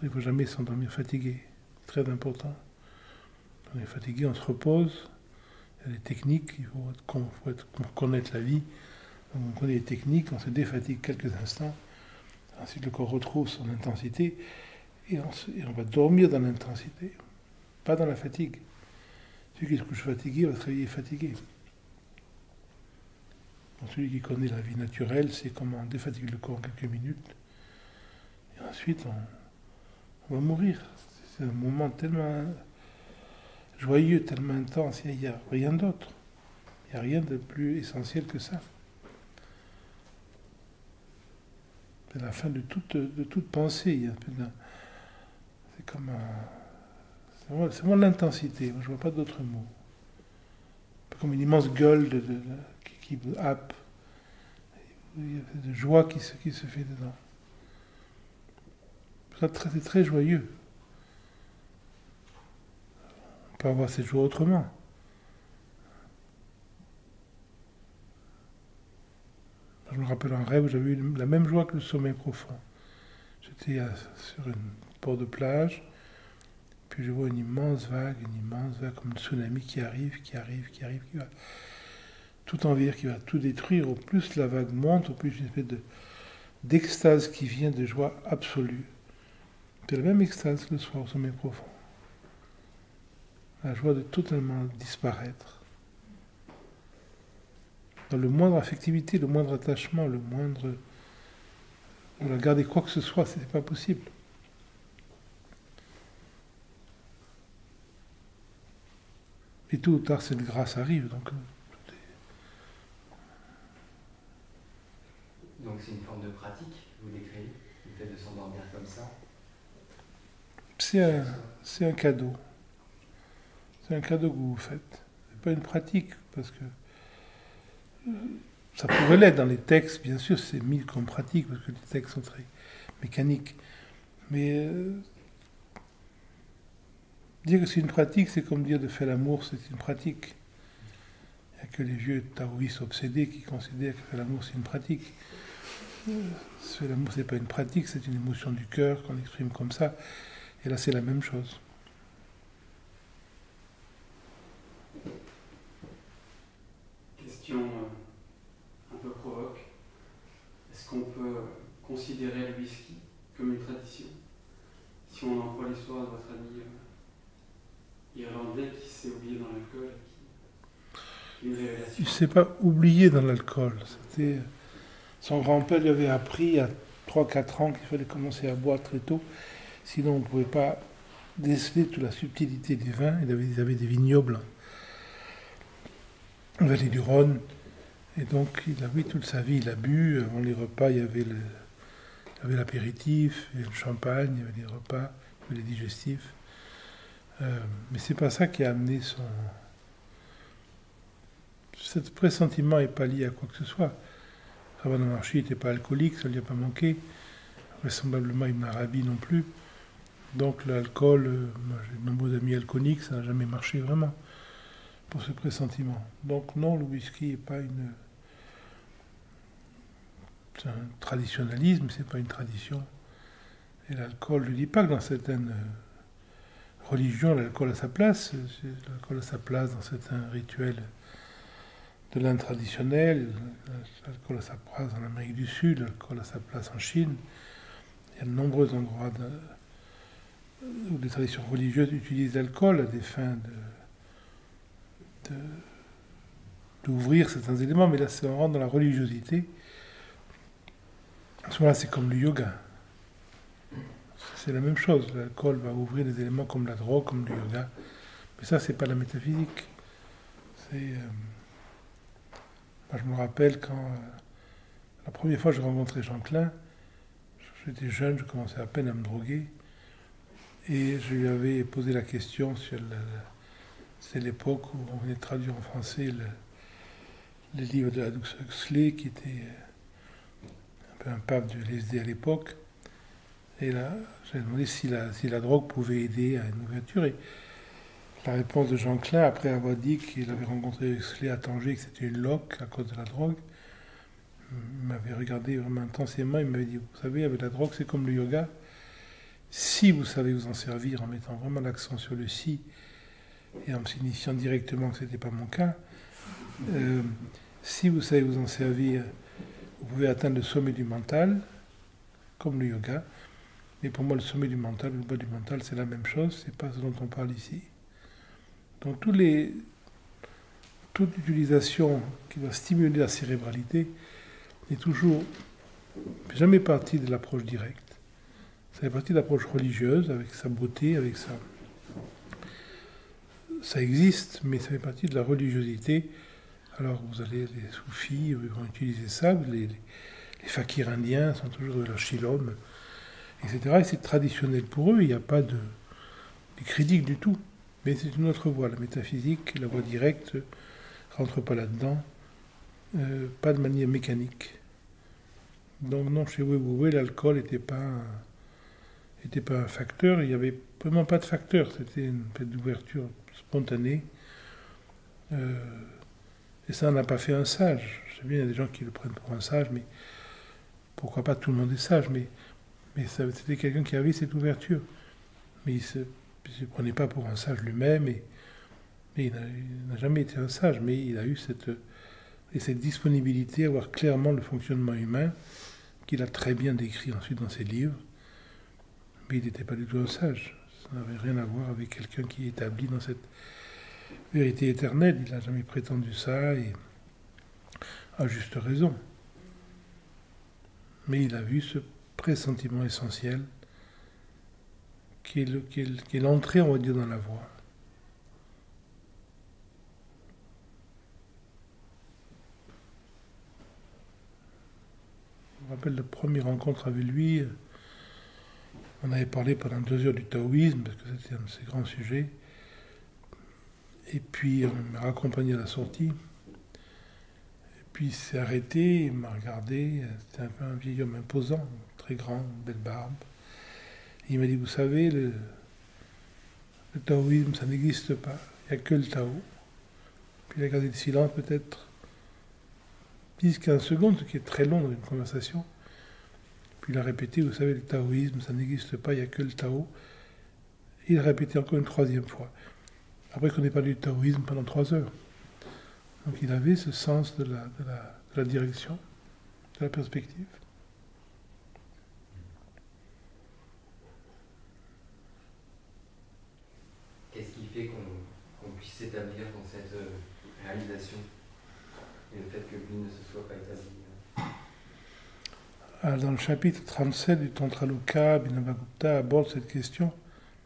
Il ne faut jamais s'endormir fatigué. C'est très important. Quand on est fatigué, on se repose. Il y a des techniques, il faut connaître la vie. Donc on connaît les techniques, on se défatigue quelques instants. Ensuite, le corps retrouve son intensité et on va dormir dans l'intensité, pas dans la fatigue. Celui qui se couche fatigué va se réveiller fatigué. Donc celui qui connaît la vie naturelle, c'est comment on défatigue le corps en quelques minutes. Et ensuite, on va mourir. C'est un moment tellement joyeux, tellement intense, il n'y a rien d'autre. Il n'y a rien de plus essentiel que ça. C'est la fin de toute pensée. C'est comme c'est vraiment l'intensité. Moi, je ne vois pas d'autres mots. C'est comme une immense gueule qui happe. Il y a de joie qui se fait dedans. C'est très joyeux. On peut avoir cette joie autrement. Je me rappelle un rêve où j'avais eu la même joie que le sommeil profond. J'étais sur un port de plage, puis je vois une immense vague comme un tsunami qui arrive, qui va tout envahir, qui va tout détruire. Au plus la vague monte, au plus une espèce d'extase qui vient de joie absolue. C'est la même extase le soir au sommeil profond. La joie de totalement disparaître. Dans le moindre affectivité, le moindre attachement, on va garder quoi que ce soit, c'est pas possible. Et tôt ou tard, cette grâce arrive. Donc c'est une forme de pratique, vous décrivez, le fait de s'endormir comme ça. C'est un cadeau. C'est un cadeau que vous faites. C'est pas une pratique, parce que ça pourrait l'être dans les textes, bien sûr, c'est mis comme pratique, parce que les textes sont très mécaniques. Mais dire que c'est une pratique, c'est comme dire de faire l'amour, c'est une pratique. Il n'y a que les vieux taoïstes obsédés qui considèrent que faire l'amour, c'est une pratique. Faire l'amour, c'est pas une pratique, c'est une émotion du cœur qu'on exprime comme ça. Et là, c'est la même chose. Question un peu provoque. Est-ce qu'on peut considérer le whisky comme une tradition? Si on emploie l'histoire de votre ami irlandais qui s'est oublié dans l'alcool, une révélation. Il ne s'est pas oublié dans l'alcool. Son grand-père lui avait appris à 3-4 ans qu'il fallait commencer à boire très tôt. Sinon, on ne pouvait pas déceler toute la subtilité du vin. Il avait des vignobles en vallée du Rhône. Et donc, il a bu toute sa vie. Il a bu. Avant les repas, il y avait l'apéritif, il y avait le champagne, il y avait les repas, il y avait les digestifs. Mais c'est pas ça qui a amené Ce pressentiment n'est pas lié à quoi que ce soit. Salman Amarchi n'était pas alcoolique, ça ne lui a pas manqué. Vraisemblablement Ibn Arabi non plus. Donc l'alcool, moi j'ai de nombreux amis alcooliques, ça n'a jamais marché vraiment pour ce pressentiment. Donc non, le whisky n'est pas c'est un traditionnalisme, c'est pas une tradition. Et l'alcool, je ne dis pas que dans certaines religions, l'alcool a sa place. L'alcool a sa place dans certains rituels de l'Inde traditionnelle. L'alcool a sa place en Amérique du Sud, l'alcool a sa place en Chine. Il y a de nombreux endroits où les traditions religieuses utilisent l'alcool à des fins d'ouvrir certains éléments, mais là, c'est on rentre dans la religiosité. À ce moment-là, c'est comme le yoga. C'est la même chose. L'alcool va ouvrir des éléments comme la drogue, comme le yoga. Mais ça, c'est pas la métaphysique. Moi, je me rappelle quand la première fois que j'ai rencontré Jean Klein, j'étais jeune, je commençais à peine à me droguer, et je lui avais posé la question sur c'est l'époque où on venait de traduire en français les livres de Aldous Huxley, qui était un peu un pape du LSD à l'époque. Et là, j'ai demandé si la drogue pouvait aider à une ouverture. Et La réponse de Jean Klein, après avoir dit qu'il avait rencontré Huxley à Tanger, que c'était une loque à cause de la drogue, il m'avait regardé vraiment intensément, il m'avait dit, vous savez, avec la drogue, c'est comme le yoga. Si vous savez vous en servir en mettant vraiment l'accent sur le si, et en me signifiant directement que ce n'était pas mon cas, si vous savez vous en servir, vous pouvez atteindre le sommet du mental, comme le yoga. Mais pour moi, le sommet du mental, le bas du mental, c'est la même chose, c'est pas ce dont on parle ici. Donc toute utilisation qui va stimuler la cérébralité n'est toujours jamais partie de l'approche directe. Ça fait partie de l'approche religieuse, avec sa beauté, avec sa... Ça existe, mais ça fait partie de la religiosité. Alors vous allez, les soufis vont utiliser ça, les fakirs indiens sont toujours de la shilom, etc. Et c'est traditionnel pour eux, il n'y a pas de critique du tout. Mais c'est une autre voie, la métaphysique, la voie directe, ne rentre pas là-dedans, pas de manière mécanique. Donc non, chez Wei, l'alcool n'était pas un facteur, il n'y avait vraiment pas de facteur, c'était une fête d'ouverture spontanée. Et ça n'a pas fait un sage. Je sais bien, il y a des gens qui le prennent pour un sage, mais pourquoi pas tout le monde est sage, mais c'était quelqu'un qui avait cette ouverture. Mais il ne se prenait pas pour un sage lui-même, mais il n'a jamais été un sage, mais il a eu cette disponibilité à voir clairement le fonctionnement humain, qu'il a très bien décrit ensuite dans ses livres, mais il n'était pas du tout un sage. Ça n'avait rien à voir avec quelqu'un qui est établi dans cette vérité éternelle. Il n'a jamais prétendu ça, et à juste raison. Mais il a vu ce pressentiment essentiel qui est l'entrée, on va dire, dans la voie. Je me rappelle la première rencontre avec lui. On avait parlé pendant 2 heures du taoïsme, parce que c'était un de ses grands sujets. Et puis on m'a raccompagné à la sortie. Et puis il s'est arrêté, il m'a regardé. C'était un peu un vieil homme imposant, très grand, une belle barbe. Et il m'a dit, vous savez, le taoïsme, ça n'existe pas. Il n'y a que le Tao. Puis il a gardé le silence peut-être 10-15 secondes, ce qui est très long dans une conversation. Puis il a répété, vous savez, le taoïsme, ça n'existe pas, il n'y a que le Tao. Et il a répété encore une 3e fois. Après qu'on ait parlé du taoïsme pendant 3 heures. Donc il avait ce sens de la direction, de la perspective. Qu'est-ce qui fait qu'on puisse s'établir dans cette réalisation et le fait que lui ne se soit pas établi? Dans le chapitre 37 du Tantraloka, Abhinavagupta aborde cette question.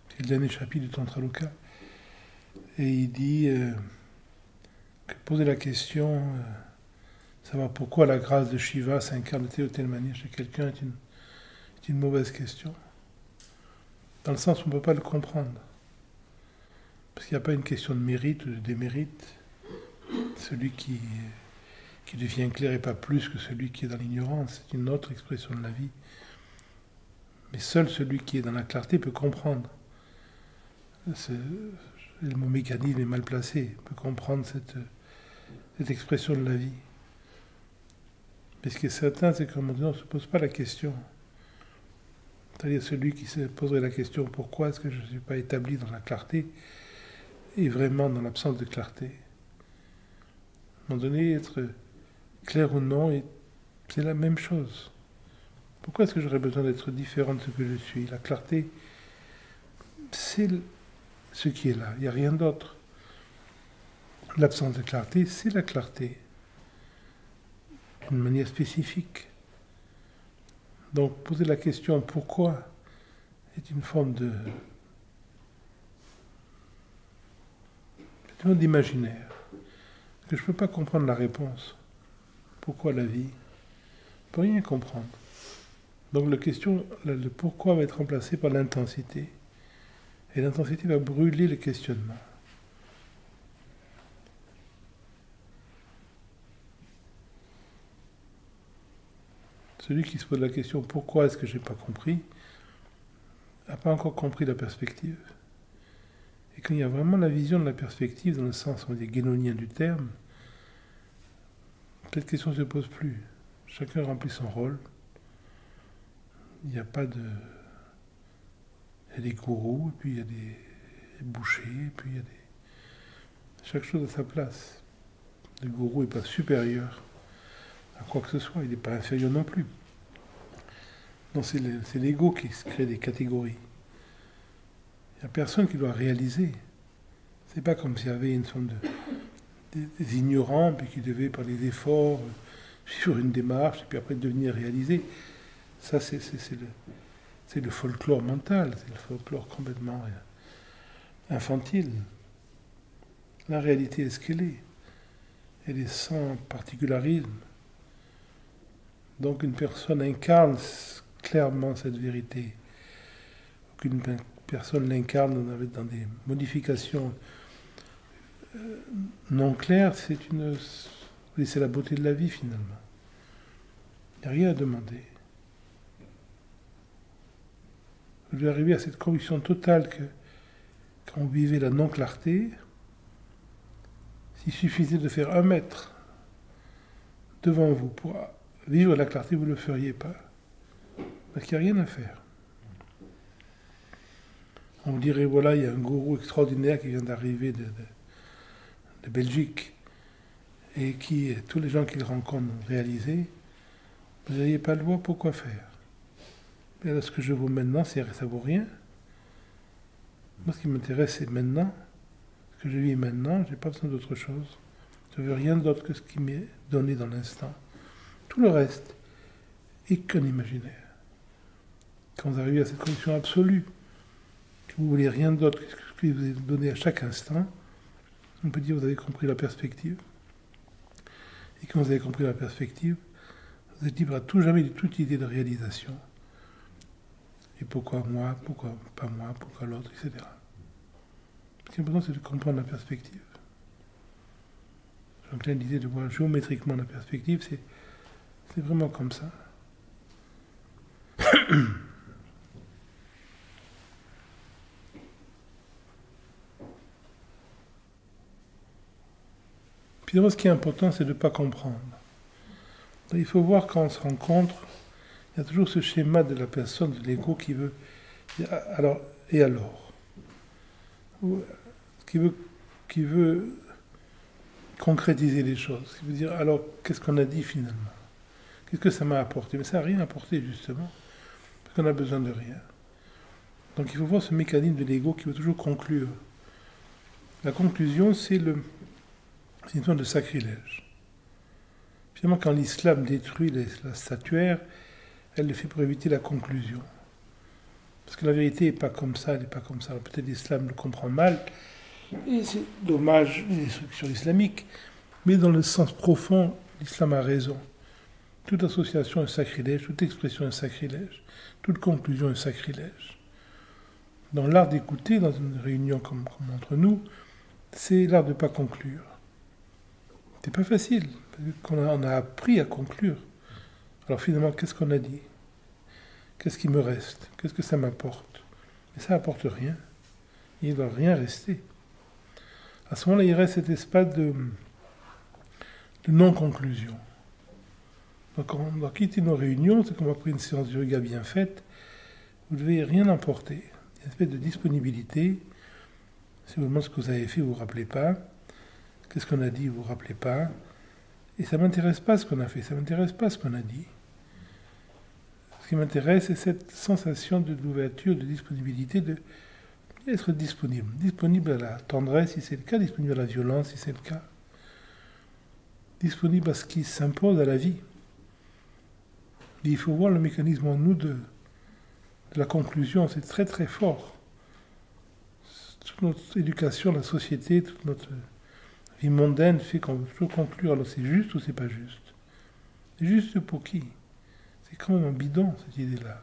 C'est le dernier chapitre du Tantraloka. Et il dit que poser la question, savoir pourquoi la grâce de Shiva s'incarne de telle ou telle manière chez quelqu'un est une mauvaise question. Dans le sens où on ne peut pas le comprendre. Parce qu'il n'y a pas une question de mérite ou de démérite. Celui qui devient clair n'est pas plus que celui qui est dans l'ignorance. C'est une autre expression de la vie. Mais seul celui qui est dans la clarté peut comprendre. Le mot mécanisme est mal placé. Peut comprendre cette expression de la vie. Mais ce qui est certain, c'est qu'à un moment donné, on ne se pose pas la question. C'est-à-dire celui qui se poserait la question « Pourquoi est-ce que je ne suis pas établi dans la clarté ?» est vraiment dans l'absence de clarté. À un moment donné, être clair ou non, c'est la même chose. Pourquoi est-ce que j'aurais besoin d'être différent de ce que je suis? La clarté, c'est ce qui est là, il n'y a rien d'autre. L'absence de clarté, c'est la clarté, d'une manière spécifique. Donc, poser la question « Pourquoi ?» est une forme d'imaginaire, que je ne peux pas comprendre la réponse. Pourquoi la vie? Je ne peux rien comprendre. Donc le pourquoi va être remplacé par l'intensité. Et l'intensité va brûler le questionnement. Celui qui se pose la question pourquoi est-ce que je n'ai pas compris n'a pas encore compris la perspective. Et quand il y a vraiment la vision de la perspective, dans le sens, on dit, guénonien du terme, cette question ne se pose plus. Chacun remplit son rôle. Il n'y a pas de... Il y a des gourous, et puis il y a des bouchers, et puis il y a des... Chaque chose a sa place. Le gourou n'est pas supérieur à quoi que ce soit, il n'est pas inférieur non plus. Non, c'est l'ego qui crée des catégories. Il n'y a personne qui doit réaliser. C'est pas comme s'il y avait une forme des ignorants, puis qui devaient, par des efforts, suivre une démarche, et puis après devenir réalisés. Ça, c'est le folklore mental, c'est le folklore complètement infantile. La réalité est ce qu'elle est. Elle est sans particularisme. Donc une personne incarne clairement cette vérité. Qu'une personne l'incarne dans des modifications non claires, c'est la beauté de la vie finalement. Il n'y a rien à demander. Vous devez arriver à cette conviction totale que quand vous vivez la non-clarté, s'il suffisait de faire 1 mètre devant vous pour vivre la clarté, vous ne le feriez pas. Parce qu'il n'y a rien à faire. On vous dirait, voilà, il y a un gourou extraordinaire qui vient d'arriver de Belgique et qui, tous les gens qu'il rencontre ont réalisé, vous n'ayez pas le droit, pourquoi faire? Mais là, ce que je vaux maintenant, ça vaut rien. Moi, ce qui m'intéresse, c'est maintenant. Ce que je vis maintenant, je n'ai pas besoin d'autre chose. Je ne veux rien d'autre que ce qui m'est donné dans l'instant. Tout le reste est qu'un imaginaire. Quand vous arrivez à cette condition absolue, que vous ne voulez rien d'autre que ce qui vous est donné à chaque instant, on peut dire que vous avez compris la perspective. Et quand vous avez compris la perspective, vous êtes libre à tout jamais de toute idée de réalisation. Et pourquoi moi, pourquoi pas moi, pourquoi l'autre, etc. Ce qui est important, c'est de comprendre la perspective. J'ai plein d'idées de voir géométriquement la perspective, c'est vraiment comme ça. Puis ce qui est important, c'est de ne pas comprendre. Donc, il faut voir quand on se rencontre, il y a toujours ce schéma de la personne, de l'ego qui veut dire, alors, et alors, qui veut concrétiser les choses, qui veut dire, alors, qu'est-ce qu'on a dit finalement? Qu'est-ce que ça m'a apporté? Mais ça n'a rien apporté, justement, parce qu'on a besoin de rien. Donc il faut voir ce mécanisme de l'ego qui veut toujours conclure. La conclusion, c'est une sorte de sacrilège. Finalement, quand l'islam détruit la statuaire, elle le fait pour éviter la conclusion. Parce que la vérité n'est pas comme ça, elle n'est pas comme ça. Alors, peut-être l'islam le comprend mal, et c'est dommage, les structures islamiques, mais dans le sens profond, l'islam a raison. Toute association est sacrilège, toute expression est sacrilège, toute conclusion est sacrilège. Dans l'art d'écouter, dans une réunion comme entre nous, c'est l'art de ne pas conclure. C'est pas facile, parce qu'on a appris à conclure. Alors finalement, qu'est-ce qu'on a dit? Qu'est-ce qui me reste? Qu'est-ce que ça m'apporte? Mais ça n'apporte rien. Il ne doit rien rester. À ce moment-là, il reste cet espace de non-conclusion. Donc on doit quitter nos réunions, c'est comme après une séance de yoga bien faite, vous ne devez rien emporter. Il y a une espèce de disponibilité. Si vous demandez ce que vous avez fait, vous ne vous rappelez pas. Qu'est-ce qu'on a dit, vous ne vous rappelez pas. Et ça ne m'intéresse pas ce qu'on a fait, ça ne m'intéresse pas ce qu'on a dit. Ce qui m'intéresse, c'est cette sensation d'ouverture, de disponibilité, d'être disponible. Disponible à la tendresse, si c'est le cas, disponible à la violence, si c'est le cas. Disponible à ce qui s'impose à la vie. Et il faut voir le mécanisme en nous de la conclusion, c'est très très fort. Toute notre éducation, la société, toute notre vie mondaine fait qu'on veut toujours conclure. Alors c'est juste ou c'est pas juste? C'est juste pour qui? C'est quand même un bidon, cette idée-là.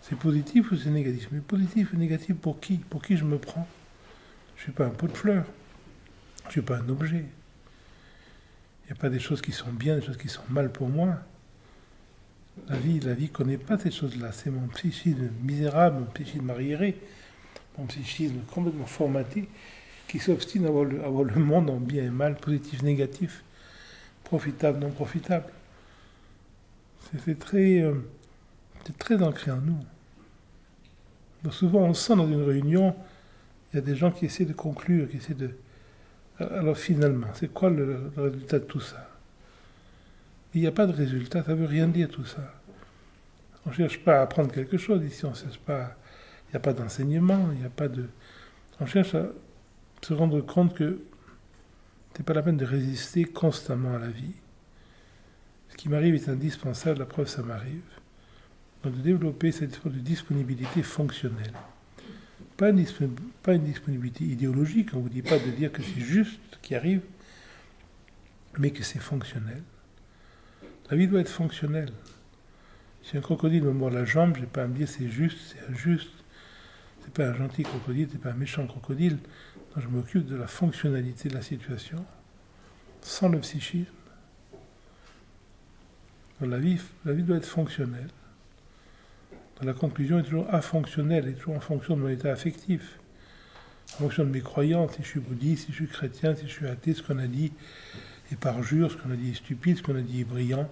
C'est positif ou c'est négatif? Mais positif ou négatif pour qui? Pour qui je me prends? Je ne suis pas un pot de fleurs. Je ne suis pas un objet. Il n'y a pas des choses qui sont bien, des choses qui sont mal pour moi. La vie ne connaît pas ces choses-là. C'est mon psychisme misérable, mon psychisme arriéré. mon psychisme complètement formaté, qui s'obstine à voir le monde en bien et mal, positif, négatif, profitable, non profitable. C'est très ancré en nous. Donc souvent, on sent dans une réunion, il y a des gens qui essaient de conclure, qui essaient de... Alors finalement, c'est quoi le résultat de tout ça? Il n'y a pas de résultat, ça ne veut rien dire tout ça. On ne cherche pas à apprendre quelque chose ici, on ne cherche pas... Il n'y a pas d'enseignement, il n'y a pas de... On cherche à se rendre compte que ce n'est pas la peine de résister constamment à la vie. Ce qui m'arrive est indispensable, la preuve ça m'arrive. Donc de développer cette forme de disponibilité fonctionnelle. Pas une disponibilité idéologique, on ne vous dit pas de dire que c'est juste ce qui arrive, mais que c'est fonctionnel. La vie doit être fonctionnelle. Si un crocodile me mord la jambe, je n'ai pas à me dire c'est juste, c'est injuste. C'est pas un gentil crocodile, c'est pas un méchant crocodile. Donc je m'occupe de la fonctionnalité de la situation, sans le psychisme. Donc la vie doit être fonctionnelle. Donc la conclusion est toujours afonctionnelle, est toujours en fonction de mon état affectif, en fonction de mes croyances, si je suis bouddhiste, si je suis chrétien, si je suis athée, ce qu'on a dit est parjure, ce qu'on a dit est stupide, ce qu'on a dit est brillant.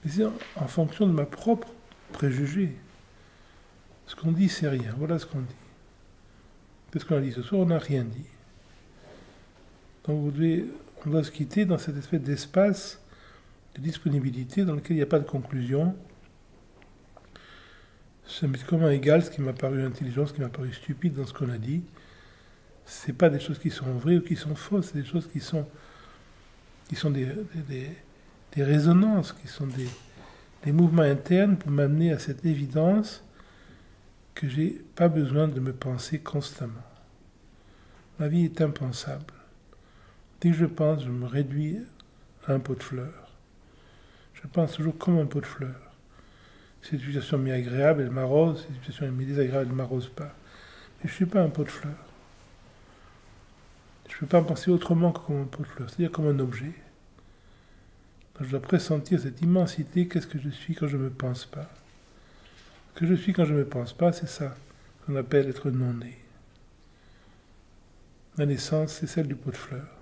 Mais c'est en fonction de ma propre préjugé. Ce qu'on dit, c'est rien. Voilà ce qu'on dit. Qu'est-ce qu'on a dit ce soir? On n'a rien dit. Donc on doit se quitter dans cette espèce d'espace de disponibilité dans lequel il n'y a pas de conclusion. Ça m'est comment égal ce qui m'a paru intelligent, ce qui m'a paru stupide dans ce qu'on a dit. Ce n'est pas des choses qui sont vraies ou qui sont fausses, c'est des choses qui sont des résonances, qui sont des mouvements internes pour m'amener à cette évidence que je n'ai pas besoin de me penser constamment. Ma vie est impensable. Dès que je pense, je me réduis à un pot de fleurs. Je pense toujours comme un pot de fleurs. Si cette situation m'est agréable, elle m'arrose. Si cette situation m'est désagréable, elle ne m'arrose pas. Mais je ne suis pas un pot de fleurs. Je ne peux pas me penser autrement que comme un pot de fleurs, c'est-à-dire comme un objet. Donc je dois pressentir cette immensité, qu'est-ce que je suis quand je ne me pense pas. Ce que je suis quand je ne me pense pas, c'est ça qu'on appelle être non-né. La naissance, c'est celle du pot de fleurs,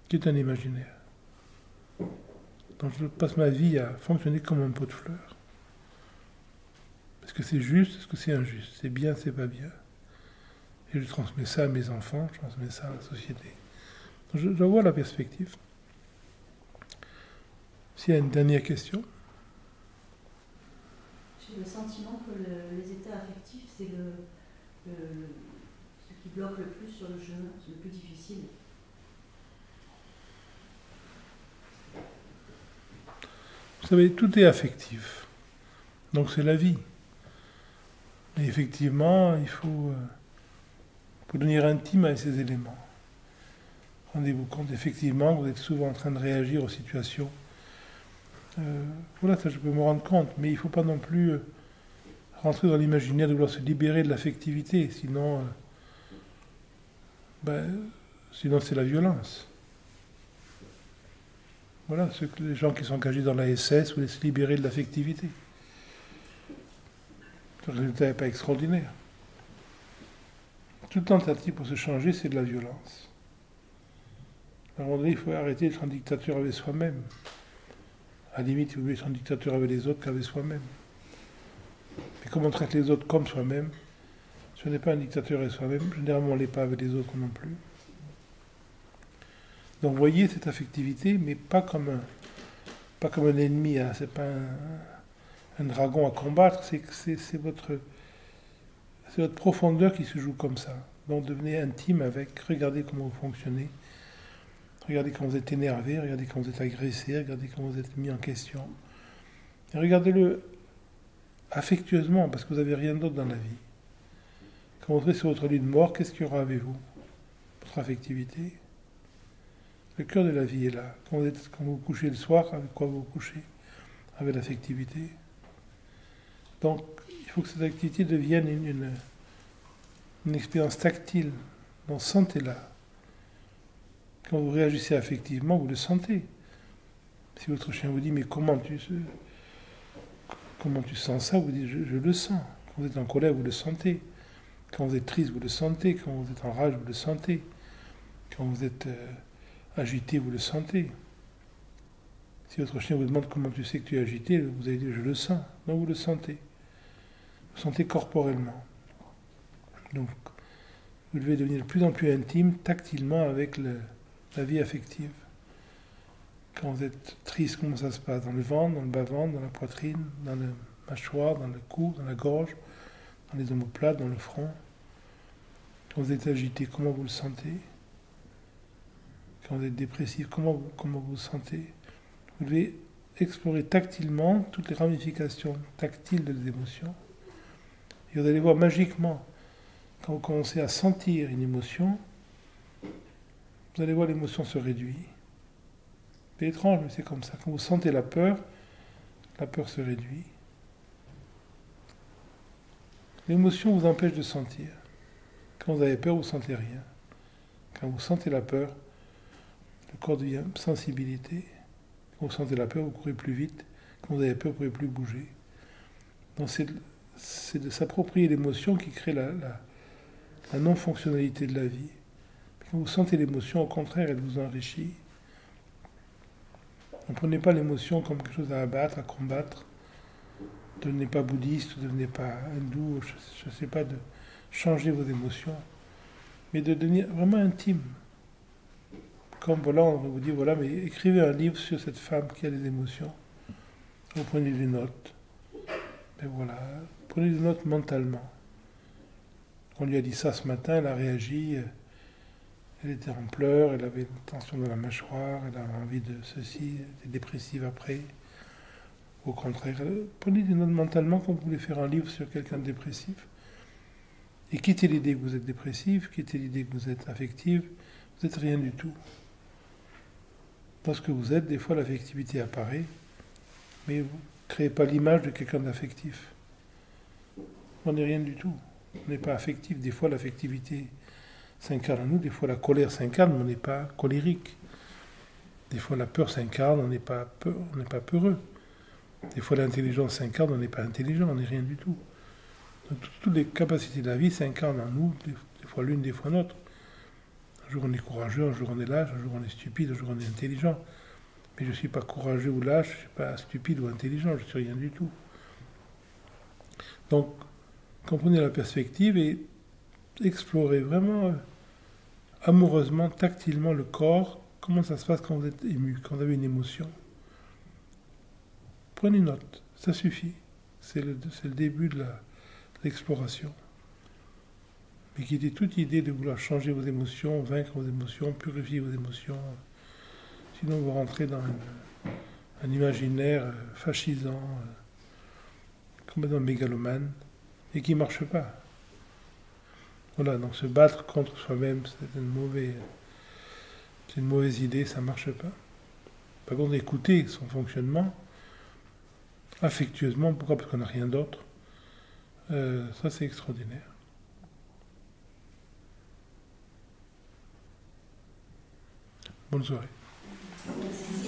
qui est un imaginaire. Donc je passe ma vie à fonctionner comme un pot de fleurs. Est-ce que c'est juste, est-ce que c'est injuste? C'est bien, c'est pas bien. Et je transmets ça à mes enfants, je transmets ça à la société. Donc je vois la perspective. S'il y a une dernière question. J'ai le sentiment que les états affectifs, c'est ce qui bloque le plus sur le chemin, c'est le plus difficile. Vous savez, tout est affectif. Donc c'est la vie. Et effectivement, il faut devenir intime avec ces éléments. Rendez-vous compte effectivement que vous êtes souvent en train de réagir aux situations. Voilà, ça je peux me rendre compte, mais il ne faut pas non plus rentrer dans l'imaginaire de vouloir se libérer de l'affectivité, sinon c'est la violence. Voilà, les gens qui sont engagés dans la SS voulaient se libérer de l'affectivité. Le résultat n'est pas extraordinaire. Toute tentative pour se changer, c'est de la violence. À un moment donné, il faut arrêter d'être un dictateur avec soi-même. À la limite, il vaut mieux être un dictateur avec les autres qu'avec soi-même. Mais comme on traite les autres comme soi-même, si on n'est pas un dictateur avec soi-même, généralement on ne l'est pas avec les autres non plus. Donc voyez cette affectivité, mais pas comme un ennemi, hein. C'est pas un dragon à combattre, c'est votre profondeur qui se joue comme ça. Donc devenez intime avec, regardez comment vous fonctionnez, regardez quand vous êtes énervé, regardez quand vous êtes agressé, regardez quand vous êtes mis en question. Et regardez-le affectueusement, parce que vous n'avez rien d'autre dans la vie. Quand vous serez sur votre lit de mort, qu'est-ce qu'il y aura avec vous? Votre affectivité. Le cœur de la vie est là. Quand vous couchez le soir, avec quoi vous vous couchez? Avec l'affectivité. Donc, il faut que cette activité devienne une expérience tactile. Donc, sentez-la. Quand vous réagissez affectivement, vous le sentez. Si votre chien vous dit « mais comment tu sens ça ?» Vous dites « je le sens ». Quand vous êtes en colère, vous le sentez. Quand vous êtes triste, vous le sentez. Quand vous êtes en rage, vous le sentez. Quand vous êtes agité, vous le sentez. Si votre chien vous demande comment tu sais que tu es agité, vous allez dire je le sens. Non, vous le sentez. Vous le sentez corporellement. Donc, vous devez devenir de plus en plus intime, tactilement, avec la vie affective. Quand vous êtes triste, comment ça se passe? Dans le ventre, dans le bas-ventre, dans la poitrine, dans le mâchoire, dans le cou, dans la gorge, dans les omoplates, dans le front. Quand vous êtes agité, comment vous le sentez? Quand vous êtes dépressif, comment vous le sentez? Vous devez explorer tactilement toutes les ramifications tactiles des émotions. Et vous allez voir magiquement, quand vous commencez à sentir une émotion, vous allez voir l'émotion se réduire. C'est étrange, mais c'est comme ça. Quand vous sentez la peur se réduit. L'émotion vous empêche de sentir. Quand vous avez peur, vous ne sentez rien. Quand vous sentez la peur, le corps devient sensibilité. Quand vous sentez la peur, vous courez plus vite. Quand vous avez peur, vous ne pouvez plus bouger. Donc c'est de s'approprier l'émotion qui crée la non-fonctionnalité de la vie. Quand vous sentez l'émotion, au contraire, elle vous enrichit. Ne prenez pas l'émotion comme quelque chose à abattre, à combattre. Ne devenez pas bouddhiste, ne devenez pas hindou, je ne sais pas, de changer vos émotions, mais de devenir vraiment intime. Comme voilà, on va vous dire, voilà, mais écrivez un livre sur cette femme qui a des émotions. Vous prenez des notes. Mais voilà, prenez des notes mentalement. On lui a dit ça ce matin, elle a réagi, elle était en pleurs, elle avait une tension dans la mâchoire, elle a envie de ceci, elle était dépressive après. Au contraire, prenez des notes mentalement quand vous voulez faire un livre sur quelqu'un de dépressif. Et quittez l'idée que vous êtes dépressif, quittez l'idée que vous êtes affective, vous n'êtes rien du tout. Dans ce que vous êtes, des fois l'affectivité apparaît, mais vous ne créez pas l'image de quelqu'un d'affectif. On n'est rien du tout. On n'est pas affectif. Des fois l'affectivité s'incarne en nous, des fois la colère s'incarne, mais on n'est pas colérique. Des fois la peur s'incarne, on n'est pas peureux. Des fois l'intelligence s'incarne, on n'est pas intelligent, on n'est rien du tout. Donc, toutes les capacités de la vie s'incarnent en nous, des fois l'une, des fois l'autre. Un jour on est courageux, un jour on est lâche, un jour on est stupide, un jour on est intelligent. Mais je ne suis pas courageux ou lâche, je ne suis pas stupide ou intelligent, je ne suis rien du tout. Donc, comprenez la perspective et explorez vraiment amoureusement, tactilement le corps, comment ça se passe quand vous êtes ému, quand vous avez une émotion. Prenez une note, ça suffit. C'est le début de l'exploration. Mais quittez toute idée de vouloir changer vos émotions, vaincre vos émotions, purifier vos émotions. Sinon vous rentrez dans un imaginaire fascisant, complètement mégalomane, et qui ne marche pas. Voilà, donc se battre contre soi-même, c'est une mauvaise idée, ça ne marche pas. Par contre, écouter son fonctionnement, affectueusement, pourquoi? Parce qu'on n'a rien d'autre. Ça, c'est extraordinaire. Bonne soirée. Merci.